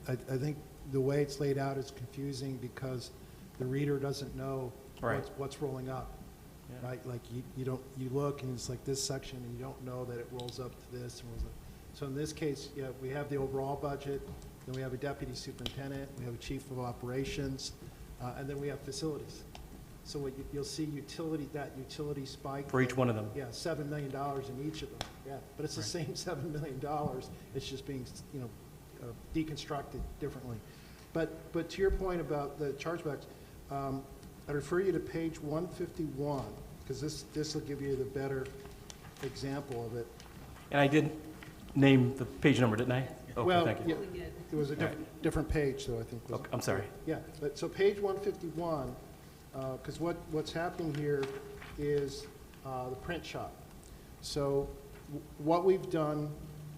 I think the way it's laid out is confusing because the reader doesn't know Right. what's rolling up, Yeah. right? Like you look and it's like this section and you don't know that it rolls up to this and rolls up. So in this case, yeah, we have the overall budget, then we have a deputy superintendent, we have a chief of operations, and then we have facilities. So what you'll see that utility spike. For each one of them? Yeah, $7 million in each of them, yeah. But it's the same $7 million, it's just being, deconstructed differently. But to your point about the chargebacks, I'd refer you to page 151, because this will give you the better example of it. And I did name the page number, didn't I? Okay, Well, thank you. yeah, it was a different page, so I think. Okay, I'm sorry. Yeah, but so page 151, because what's happening here is the print shop. So what we've done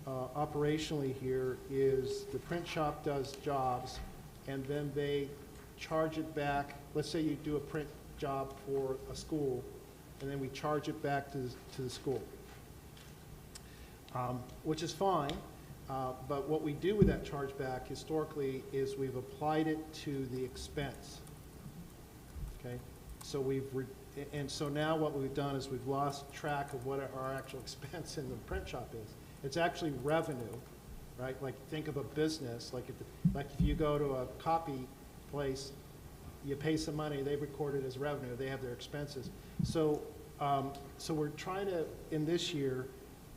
operationally here is the print shop does jobs, and then they charge it back. Let's say you do a print job for a school, and then we charge it back to the school, which is fine. But what we do with that chargeback historically is we've applied it to the expense. Okay, so so now what we've done is we've lost track of what our actual expense in the print shop is. It's actually revenue, right? Like think of a business, like if you go to a copy place, you pay some money, they record it as revenue, they have their expenses. So we're trying to, in this year,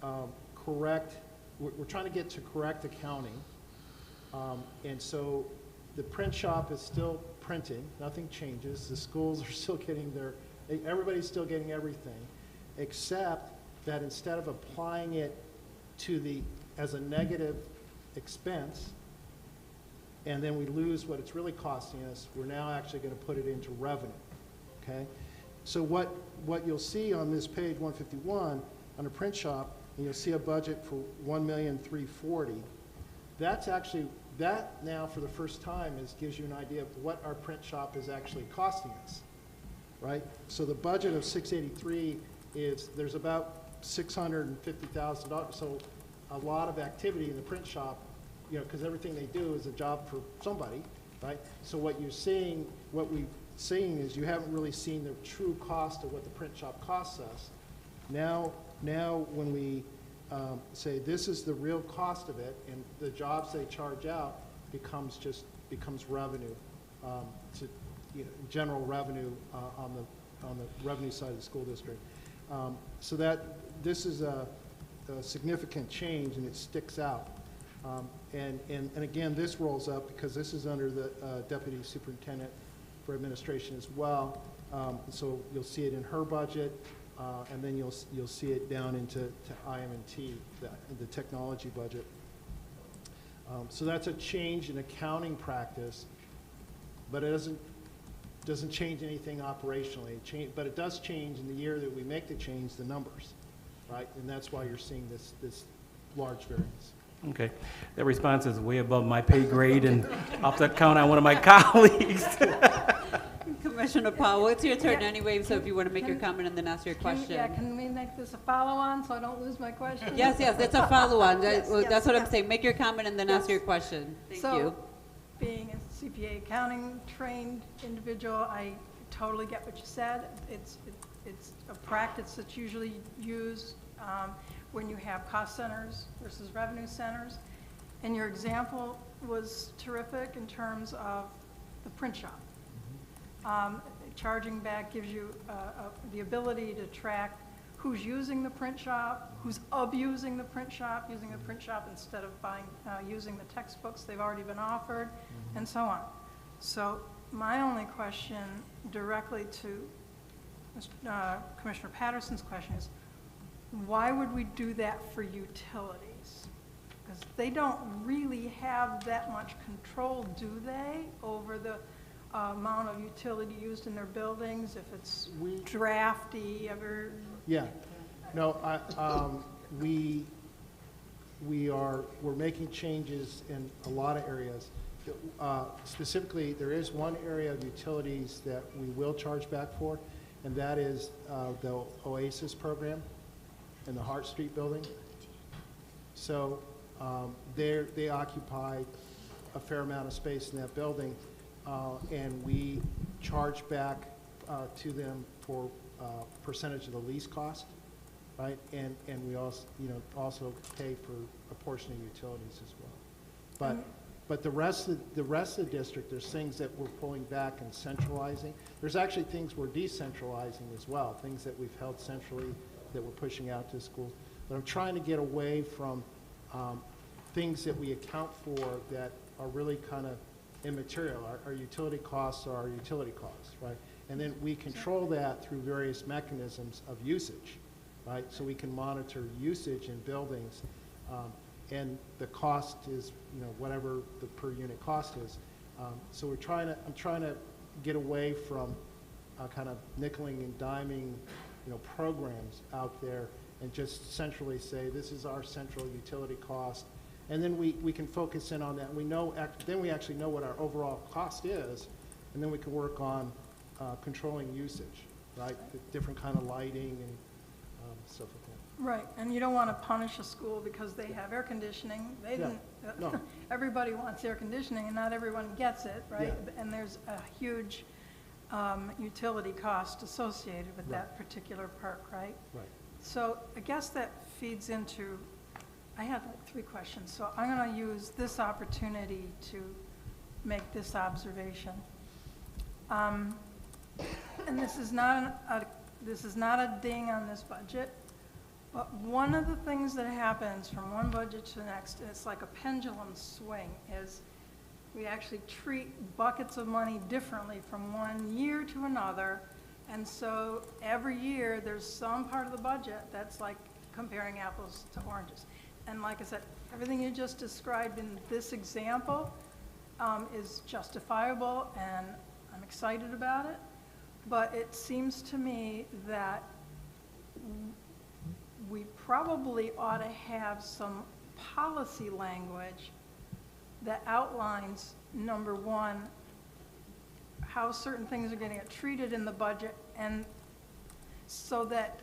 we're trying to get to correct accounting. And so the print shop is still printing, nothing changes. The schools are still getting everybody's still getting everything, except that instead of applying it as a negative expense, and then we lose what it's really costing us, we're now actually going to put it into revenue, okay? So what you'll see on this page 151, on a print shop, and you'll see a budget for $1,340,000. That's actually, that now for the first time gives you an idea of what our print shop is actually costing us, right? So the budget of $683 there's about $650,000, so a lot of activity in the print shop, because everything they do is a job for somebody, right? So what we're seeing is you haven't really seen the true cost of what the print shop costs us. Now when we say this is the real cost of it, and the jobs they charge out becomes revenue, general revenue on the revenue side of the school district. So this is a significant change, and it sticks out. And again, this rolls up because this is under the Deputy Superintendent for Administration as well. So you'll see it in her budget, and then you'll see it down into IM&T, the technology budget. So that's a change in accounting practice, but it doesn't change anything operationally. But it does change in the year that we make the change, the numbers, right? And that's why you're seeing this large variance. Okay. That response is way above my pay grade, and I'll have to count on one of my colleagues. Commissioner Powell, it's your turn Yeah. anyway, so if you want to make your Can- comment and then ask your question. Can we make this a follow-on so I don't lose my question? Yes, it's a follow-on. Yes, That's what I'm yes. saying. Make your comment and then ask Yes. your question. Thank So, you. being a CPA accounting trained individual, I totally get what you said. It's a practice that's usually used when you have cost centers versus revenue centers. And your example was terrific in terms of the print shop. Charging back gives you the ability to track who's using the print shop, who's abusing the print shop, using the print shop instead of using the textbooks they've already been offered, and so on. So my only question directly to Commissioner Patterson's question is, why would we do that for utilities? Because they don't really have that much control, do they, over the amount of utility used in their buildings, if it's drafty, ever? Yeah, no, we're making changes in a lot of areas. Specifically, there is one area of utilities that we will charge back for, and that is the OASIS program in the Hart Street building. So they occupy a fair amount of space in that building, and we charge back to them for percentage of the lease cost, right? And we also pay for a portion of utilities as well. But the rest of the district, there's things that we're pulling back and centralizing. There's actually things we're decentralizing as well, things that we've held centrally that we're pushing out to schools. But I'm trying to get away from things that we account for that are really kind of immaterial. Our utility costs are our utility costs, right? And then we control that through various mechanisms of usage, right? So we can monitor usage in buildings, and the cost is, whatever the per unit cost is. So I'm trying to get away from kind of nickeling and diming, programs out there, and just centrally say, this is our central utility cost. And then we can focus in on that. Then we actually know what our overall cost is, and then we can work on controlling usage, right? The different kind of lighting and stuff like that. Right, and you don't want to punish a school because they have air conditioning. They didn't. No. Everybody wants air conditioning, and not everyone gets it, right? Yeah. And there's a huge utility cost associated with Right. that particular park, right? Right. So I guess that feeds into, I had like 3 questions, so I'm going to use this opportunity to make this observation. And this is not a ding on this budget, but one of the things that happens from one budget to the next, and it's like a pendulum swing, is we actually treat buckets of money differently from one year to another. And so every year, there's some part of the budget that's like comparing apples to oranges. And like I said, everything you just described in this example is justifiable, and I'm excited about it. But it seems to me that we probably ought to have some policy language that outlines, number one, how certain things are going to get treated in the budget, and so that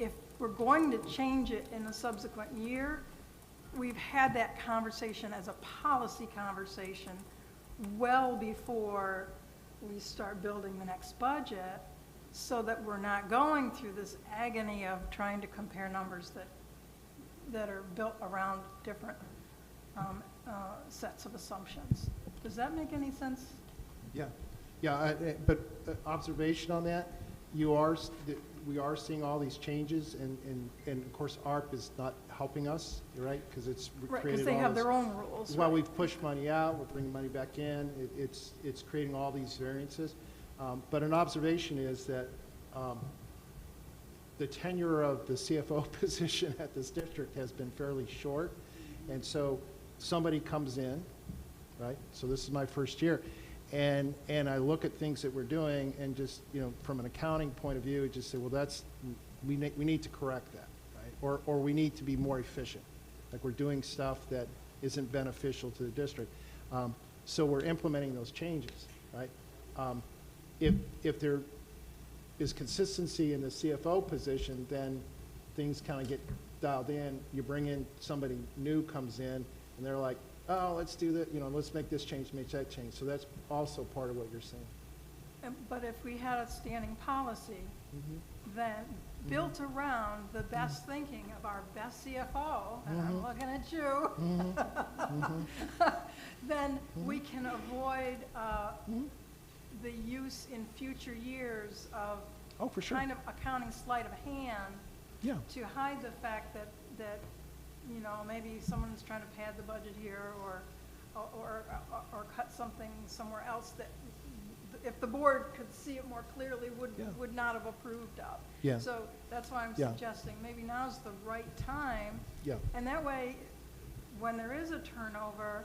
if we're going to change it in a subsequent year, we've had that conversation as a policy conversation well before we start building the next budget, so that we're not going through this agony of trying to compare numbers that are built around different sets of assumptions. Does that make any sense? Yeah, but observation on that, we are seeing all these changes, and of course ARP is not helping us, right? Because it's Right, created because they all have this- their own rules. While right? we've pushed money out, we're bringing money back in, it's creating all these variances. But an observation is that the tenure of the CFO position at this district has been fairly short. And so somebody comes in, right? So this is my first year. And I look at things that we're doing, and just, from an accounting point of view, just say, well, we need to correct that, right? Or we need to be more efficient. Like, we're doing stuff that isn't beneficial to the district. So we're implementing those changes, right? if there is consistency in the CFO position, then things kind of get dialed in. You bring in somebody new comes in, and they're like, oh, let's do that, let's make this change, make that change. So that's also part of what you're saying. But if we had a standing policy, then built around the best thinking of our best CFO, and I'm looking at you, then we can avoid the use in future years of for sure. kind of accounting sleight of hand Yeah. to hide the fact that maybe someone's trying to pad the budget here or cut something somewhere else that if the board could see it more clearly would not have approved of. Yeah. So that's why I'm Yeah. suggesting maybe now's the right time. Yeah. And that way, when there is a turnover,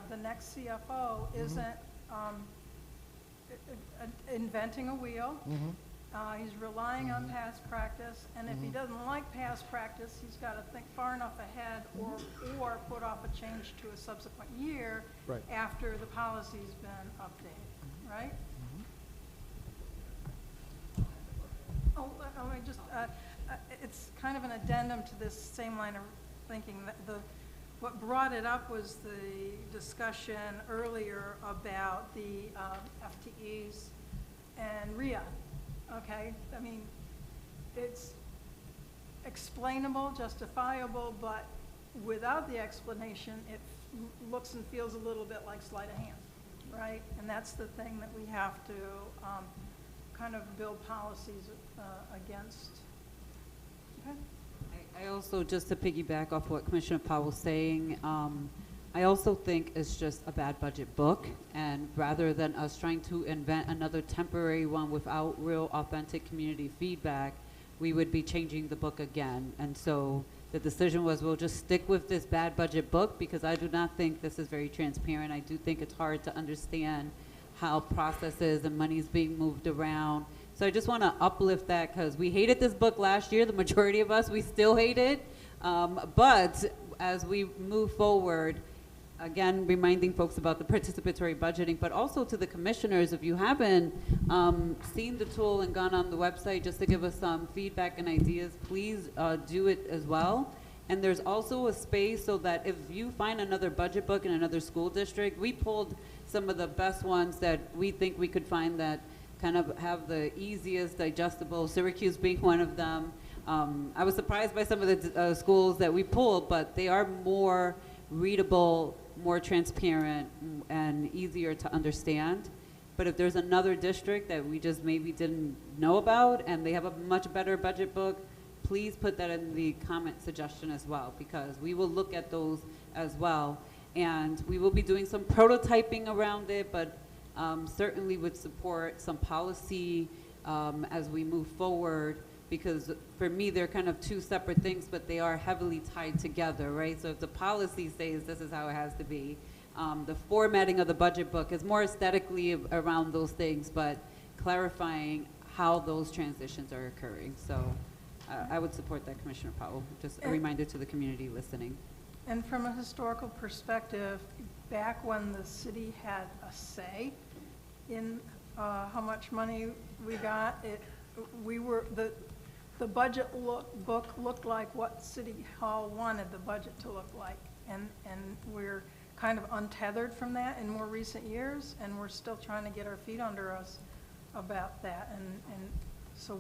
the next CFO isn't inventing a wheel. He's relying on past practice, and if he doesn't like past practice, he's got to think far enough ahead or put off a change to a subsequent year Right. after the policy's been updated, right? Oh, let me just, it's kind of an addendum to this same line of thinking. What brought it up was the discussion earlier about the FTEs and RIA. Okay, I mean, it's explainable, justifiable, but without the explanation, it looks and feels a little bit like sleight of hand, right? And that's the thing that we have to kind of build policies against. Okay. I also, just to piggyback off what Commissioner Powell's saying, I also think it's just a bad budget book, and rather than us trying to invent another temporary one without real authentic community feedback, we would be changing the book again. And so the decision was we'll just stick with this bad budget book because I do not think this is very transparent. I do think it's hard to understand how processes and money's being moved around. So I just want to uplift that because we hated this book last year, the majority of us, we still hate it. But as we move forward, again, reminding folks about the participatory budgeting, but also to the commissioners, if you haven't seen the tool and gone on the website just to give us some feedback and ideas, please do it as well. And there's also a space so that if you find another budget book in another school district, we pulled some of the best ones that we think we could find that kind of have the easiest digestible, Syracuse being one of them. I was surprised by some of the schools that we pulled, but they are more readable, more transparent, and easier to understand. But if there's another district that we just maybe didn't know about and they have a much better budget book, please put that in the comment suggestion as well, because we will look at those as well. And we will be doing some prototyping around it, but certainly would support some policy as we move forward, because for me, they're kind of two separate things, but they are heavily tied together, right? So if the policy says this is how it has to be, the formatting of the budget book is more aesthetically around those things, but clarifying how those transitions are occurring. So I would support that, Commissioner Powell. Just a reminder to the community listening. And from a historical perspective, back when the city had a say in how much money we got, the budget book looked like what City Hall wanted the budget to look like. And we're kind of untethered from that in more recent years, and we're still trying to get our feet under us about that. And so,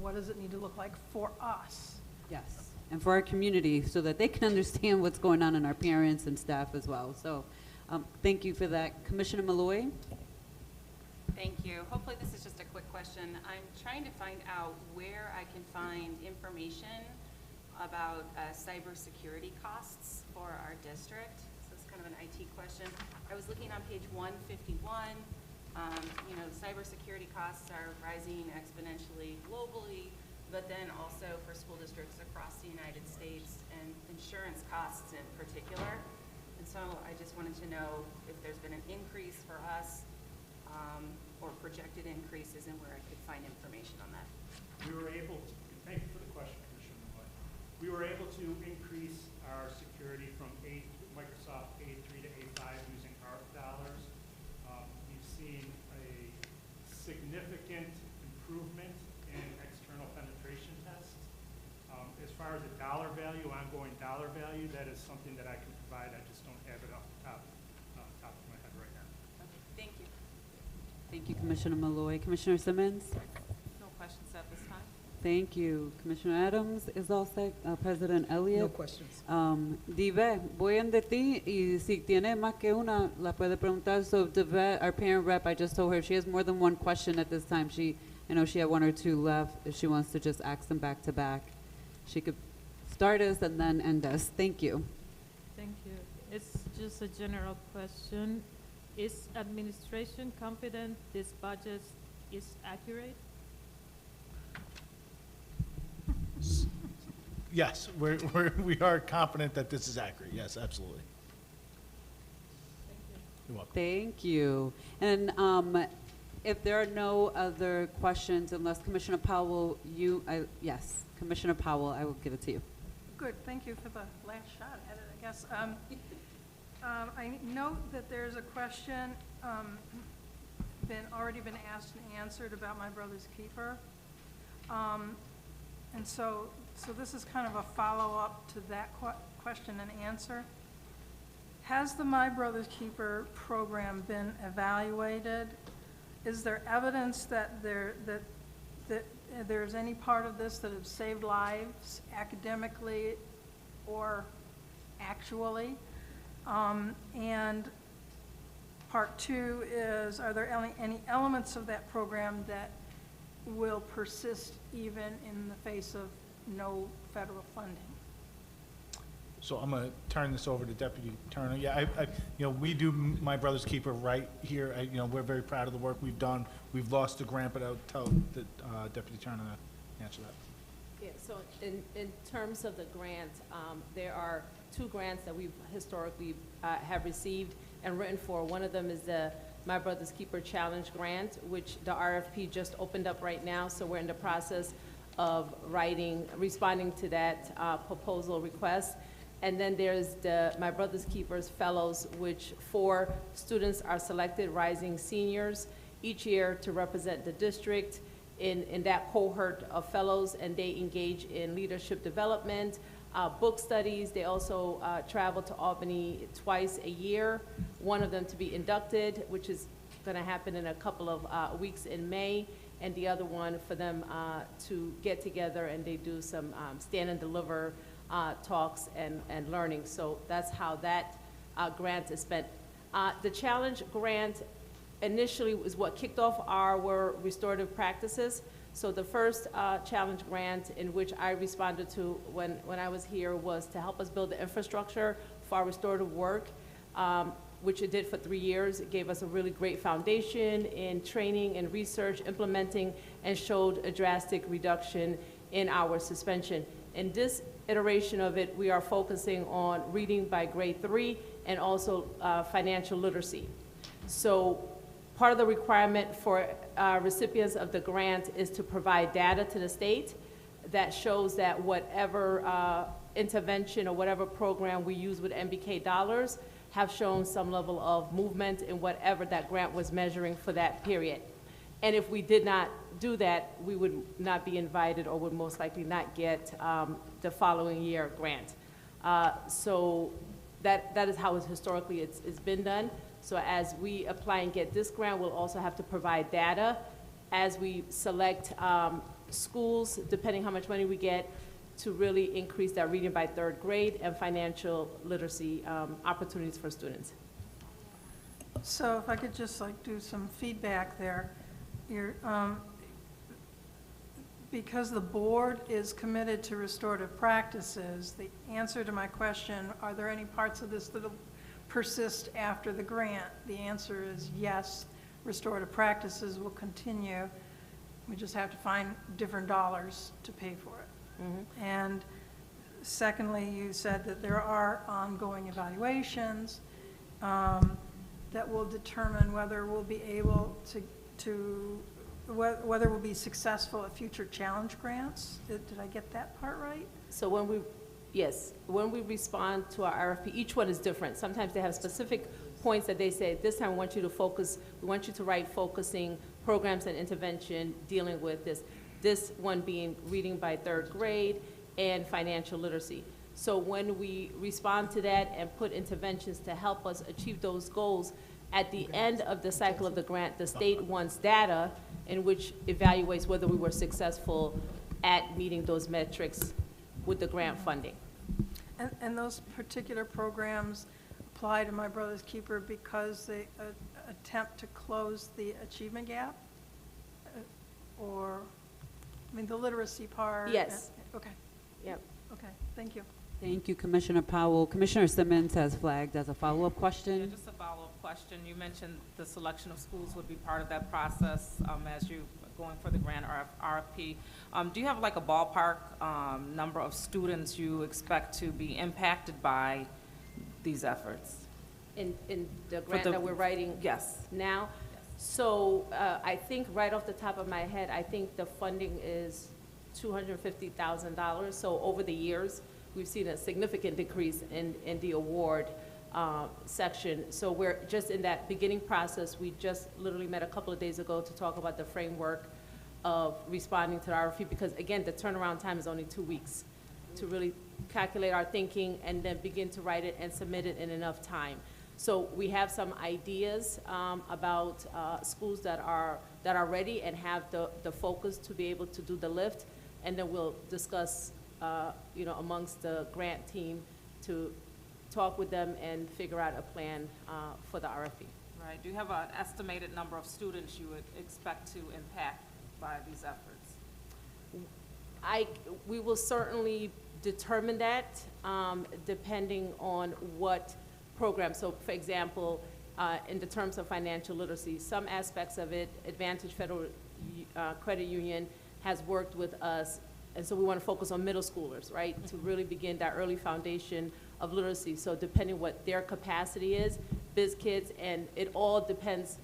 what does it need to look like for us? Yes, and for our community, so that they can understand what's going on in our parents and staff as well. So thank you for that. Commissioner Malloy? Thank you. Hopefully this is just a quick question. I'm trying to find out where I can find information about cybersecurity costs for our district. So it's kind of an IT question. I was looking on page 151. Cybersecurity costs are rising exponentially globally, but then also for school districts across the United States, and insurance costs in particular. And so I just wanted to know if there's been an increase for us or projected increases, and where I could find information on that. We were able to, thank you for the question, Commissioner Malloy. We were able to increase our security from Microsoft A3 to A5 using ARP dollars. We've seen a significant far as a dollar value, ongoing dollar value, that is something that I can provide. I just don't have it off the top of my head right now. Thank you. Thank you, Commissioner Malloy. Commissioner Simmons? No questions at this time. Thank you. Commissioner Adams is all set. President Elliott? No questions. Dive, voy en de ti y si tiene más que una, la puede preguntar. So Dive, our parent rep, I just told her if she has more than one question at this time, I know she had one or two left. If she wants to just ask them back to back, she could start us and then end us. Thank you. Thank you. It's just a general question. Is administration confident this budget is accurate? Yes, we are confident that this is accurate. Yes, absolutely. You're welcome. Thank you. And if there are no other questions, unless Commissioner Powell, yes, Commissioner Powell, I will give it to you. Good, thank you for the last shot at it, I guess. I note that there's a question already been asked and answered about My Brother's Keeper. And so this is kind of a follow-up to that question and answer. Has the My Brother's Keeper program been evaluated? Is there evidence that there's any part of this that has saved lives academically or actually? And part two is, are there any elements of that program that will persist even in the face of no federal funding? So I'm going to turn this over to Deputy Turner. Yeah, we do My Brother's Keeper right here. We're very proud of the work we've done. We've lost the grant, but I'll tell the Deputy Turner to answer that. Yeah, so in terms of the grant, there are two grants that we've historically have received and written for. One of them is the My Brother's Keeper Challenge Grant, which the RFP just opened up right now, so we're in the process of responding to that proposal request. And then there's the My Brother's Keepers Fellows, which 4 students are selected, rising seniors, each year to represent the district in that cohort of fellows, and they engage in leadership development, book studies. They also travel to Albany twice a year, one of them to be inducted, which is going to happen in a couple of weeks in May, and the other one for them to get together and they do some stand and deliver talks and learning. So that's how that grant is spent. The challenge grant initially was what kicked off our restorative practices. So the first challenge grant in which I responded to when I was here was to help us build the infrastructure for our restorative work, which it did for 3 years. It gave us a really great foundation in training and research, implementing, and showed a drastic reduction in our suspension. In this iteration of it, we are focusing on reading by grade 3 and also financial literacy. So part of the requirement for recipients of the grant is to provide data to the state that shows that whatever intervention or whatever program we use with MBK dollars have shown some level of movement in whatever that grant was measuring for that period. And if we did not do that, we would not be invited or would most likely not get the following year grant. So that is how historically it's been done. So as we apply and get this grant, we'll also have to provide data as we select schools, depending how much money we get, to really increase that reading by 3rd grade and financial literacy opportunities for students. So if I could just do some feedback there. Because the board is committed to restorative practices, the answer to my question, are there any parts of this that will persist after the grant? The answer is yes, restorative practices will continue. We just have to find different dollars to pay for it. Mm-hmm. And secondly, you said that there are ongoing evaluations that will determine whether we'll be able whether we'll be successful at future challenge grants. Did I get that part right? So when we respond to our RFP, each one is different. Sometimes they have specific points that they say, this time we want you to focus, we want you to write focusing programs and intervention dealing with this. This one being reading by 3rd grade and financial literacy. So when we respond to that and put interventions to help us achieve those goals, at the end of the cycle of the grant, the state wants data in which evaluates whether we were successful at meeting those metrics with the grant funding. And those particular programs apply to My Brother's Keeper because they attempt to close the achievement gap? Or, I mean, the literacy part? Yes. Okay, Yep. okay, thank you. Thank you, Commissioner Powell. Commissioner Simmons has flagged as a follow-up Yeah, question. just a follow-up question. You mentioned the selection of schools would be part of that process as you going for the grant RFP. Do you have like a ballpark number of students you expect to be impacted by these efforts? In the grant the- that we're writing Yes. now? So I think right off the top of my head, I think the funding is $250,000. So over the years, we've seen a significant decrease in the award section. So we're just in that beginning process. We just literally met a couple of days ago to talk about the framework of responding to the RFP, because again, the turnaround time is only 2 weeks to really calculate our thinking and then begin to write it and submit it in enough time. So we have some ideas about schools that are ready and have the focus to be able to do the lift, and then we'll discuss amongst the grant team to talk with them and figure out a plan for the RFP. Right. Do you have an estimated number of students you would expect to impact by these efforts? We will certainly determine that depending on what program. So for example, in the terms of financial literacy, some aspects of it, Advantage Federal Credit Union has worked with us, and so we want to focus on middle schoolers, right, to really begin that early foundation of literacy. So depending what their capacity is, biz kids, and it all depends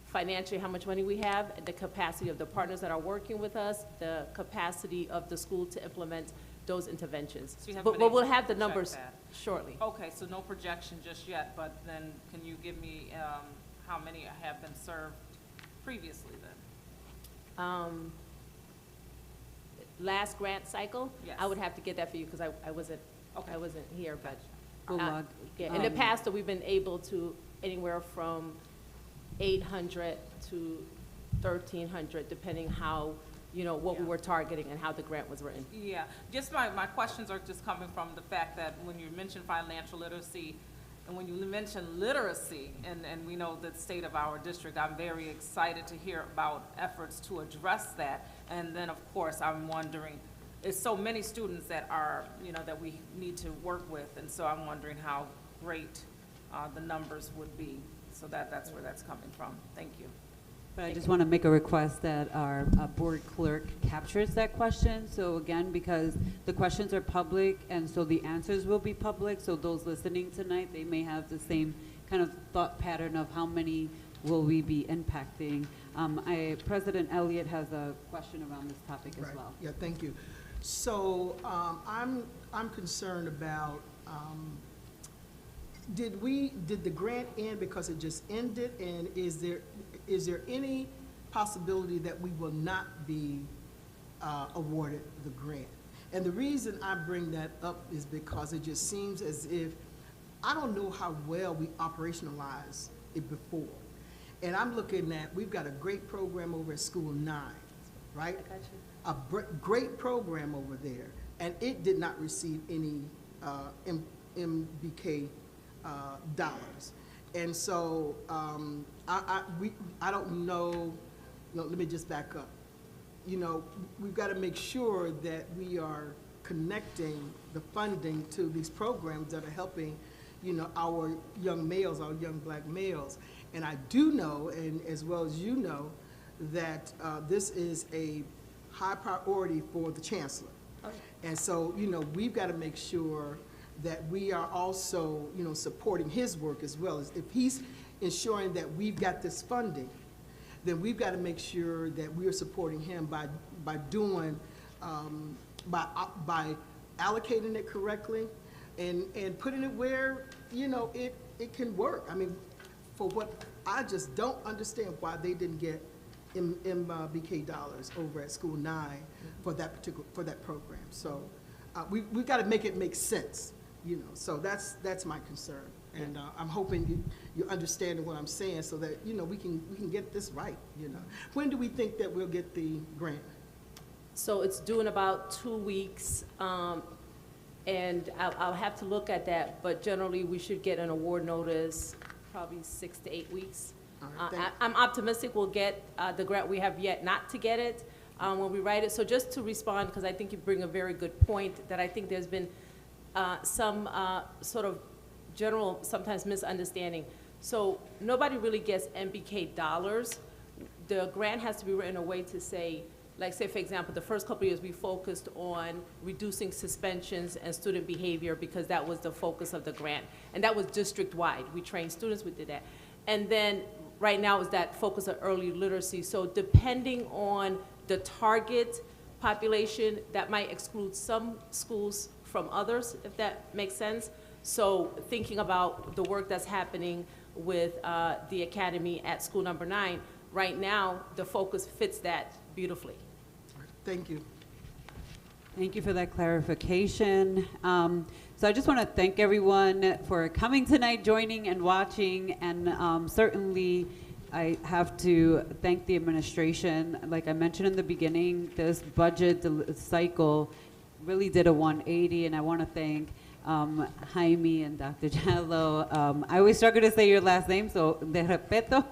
financially how much money we have, the capacity of the partners that are working with us, the capacity of the school to implement those interventions. So you haven't But been we'll able have to the check numbers that. shortly. Okay, so no projection just yet, but then can you give me how many have been served previously then? Last grant cycle, Yes. I would have to get that for you because I wasn't here, but. We'll log, Yeah, in the past, we've been able to anywhere from 800 to 1,300, depending how, what we were targeting and how the grant was written. Yeah, just my questions are just coming from the fact that when you mention financial literacy, and when you mention literacy, and we know the state of our district, I'm very excited to hear about efforts to address that. And then, of course, I'm wondering, there's so many students that are, that we need to work with, and so I'm wondering how great the numbers would be. So that's where that's coming from. Thank you. But I just want to make a request that our board clerk captures that question. So again, because the questions are public, and so the answers will be public, so those listening tonight, they may have the same kind of thought pattern of how many will we be impacting. President Elliott has a question around this topic as well. Yeah, thank you. So I'm concerned about, did the grant end because it just ended, and is there any possibility that we will not be awarded the grant? And the reason I bring that up is because it just seems as if, I don't know how well we operationalized it before. And I'm looking at, we've got a great program over at School 9, right? I got you. A great program over there, and it did not receive any MBK dollars. And so I don't know, let me just back up. We've got to make sure that we are connecting the funding to these programs that are helping, our young males, our young black males. And I do know, and as well as you know, that this is a high priority for the chancellor. Okay. And so, we've got to make sure that we are also, supporting his work as well. As if he's ensuring that we've got this funding, then we've got to make sure that we are supporting him by doing, by allocating it correctly and putting it where, it can work. I mean, for what, I just don't understand why they didn't get MBK dollars over at School 9 for that program. So we've got to make it make sense, you know, so that's my concern. And I'm hoping you're understanding what I'm saying so that, you know, we can get this right, you know. When do we think that we'll get the grant? So it's due in about 2 weeks, and I'll have to look at that, but generally we should get an award notice probably 6 to 8 weeks. All right, I'm optimistic we'll get the grant. We have yet not to get it when we write it. So just to respond, because I think you bring a very good point, that I think there's been some sort of general, sometimes misunderstanding. So nobody really gets MBK dollars. The grant has to be written in a way to say, like say for example, the first couple of years we focused on reducing suspensions and student behavior because that was the focus of the grant. And that was district-wide. We trained students, we did that. And then right now is that focus on early literacy. So depending on the target population, that might exclude some schools from others, if that makes sense. So thinking about the work that's happening with the academy at school number 9, right now the focus fits that beautifully. Thank you. Thank you for that clarification. So I just want to thank everyone for coming tonight, joining and watching, and certainly I have to thank the administration. Like I mentioned in the beginning, this budget cycle really did a 180, and I want to thank Jaime and Dr. Jallo. I always struggle to say your last name, so de respeto,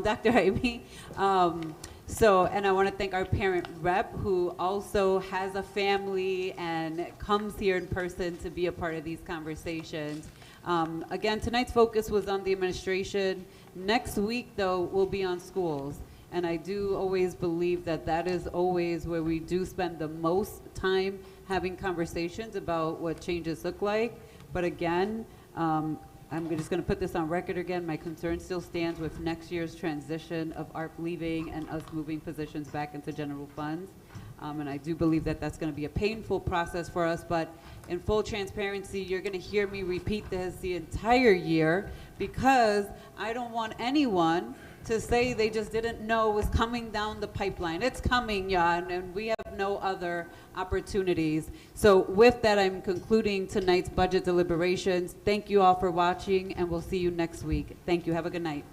Dr. Jaime. And I want to thank our parent rep, who also has a family and comes here in person to be a part of these conversations. Again, tonight's focus was on the administration. Next week, though, will be on schools. And I do always believe that that is always where we do spend the most time having conversations about what changes look like. But again, I'm just going to put this on record again. My concern still stands with next year's transition of ARP leaving and us moving positions back into general funds. And I do believe that that's going to be a painful process for us. But in full transparency, you're going to hear me repeat this the entire year because I don't want anyone to say they just didn't know it was coming down the pipeline. It's coming, y'all, and we have no other opportunities. So with that, I'm concluding tonight's budget deliberations. Thank you all for watching, and we'll see you next week. Thank you. Have a good night.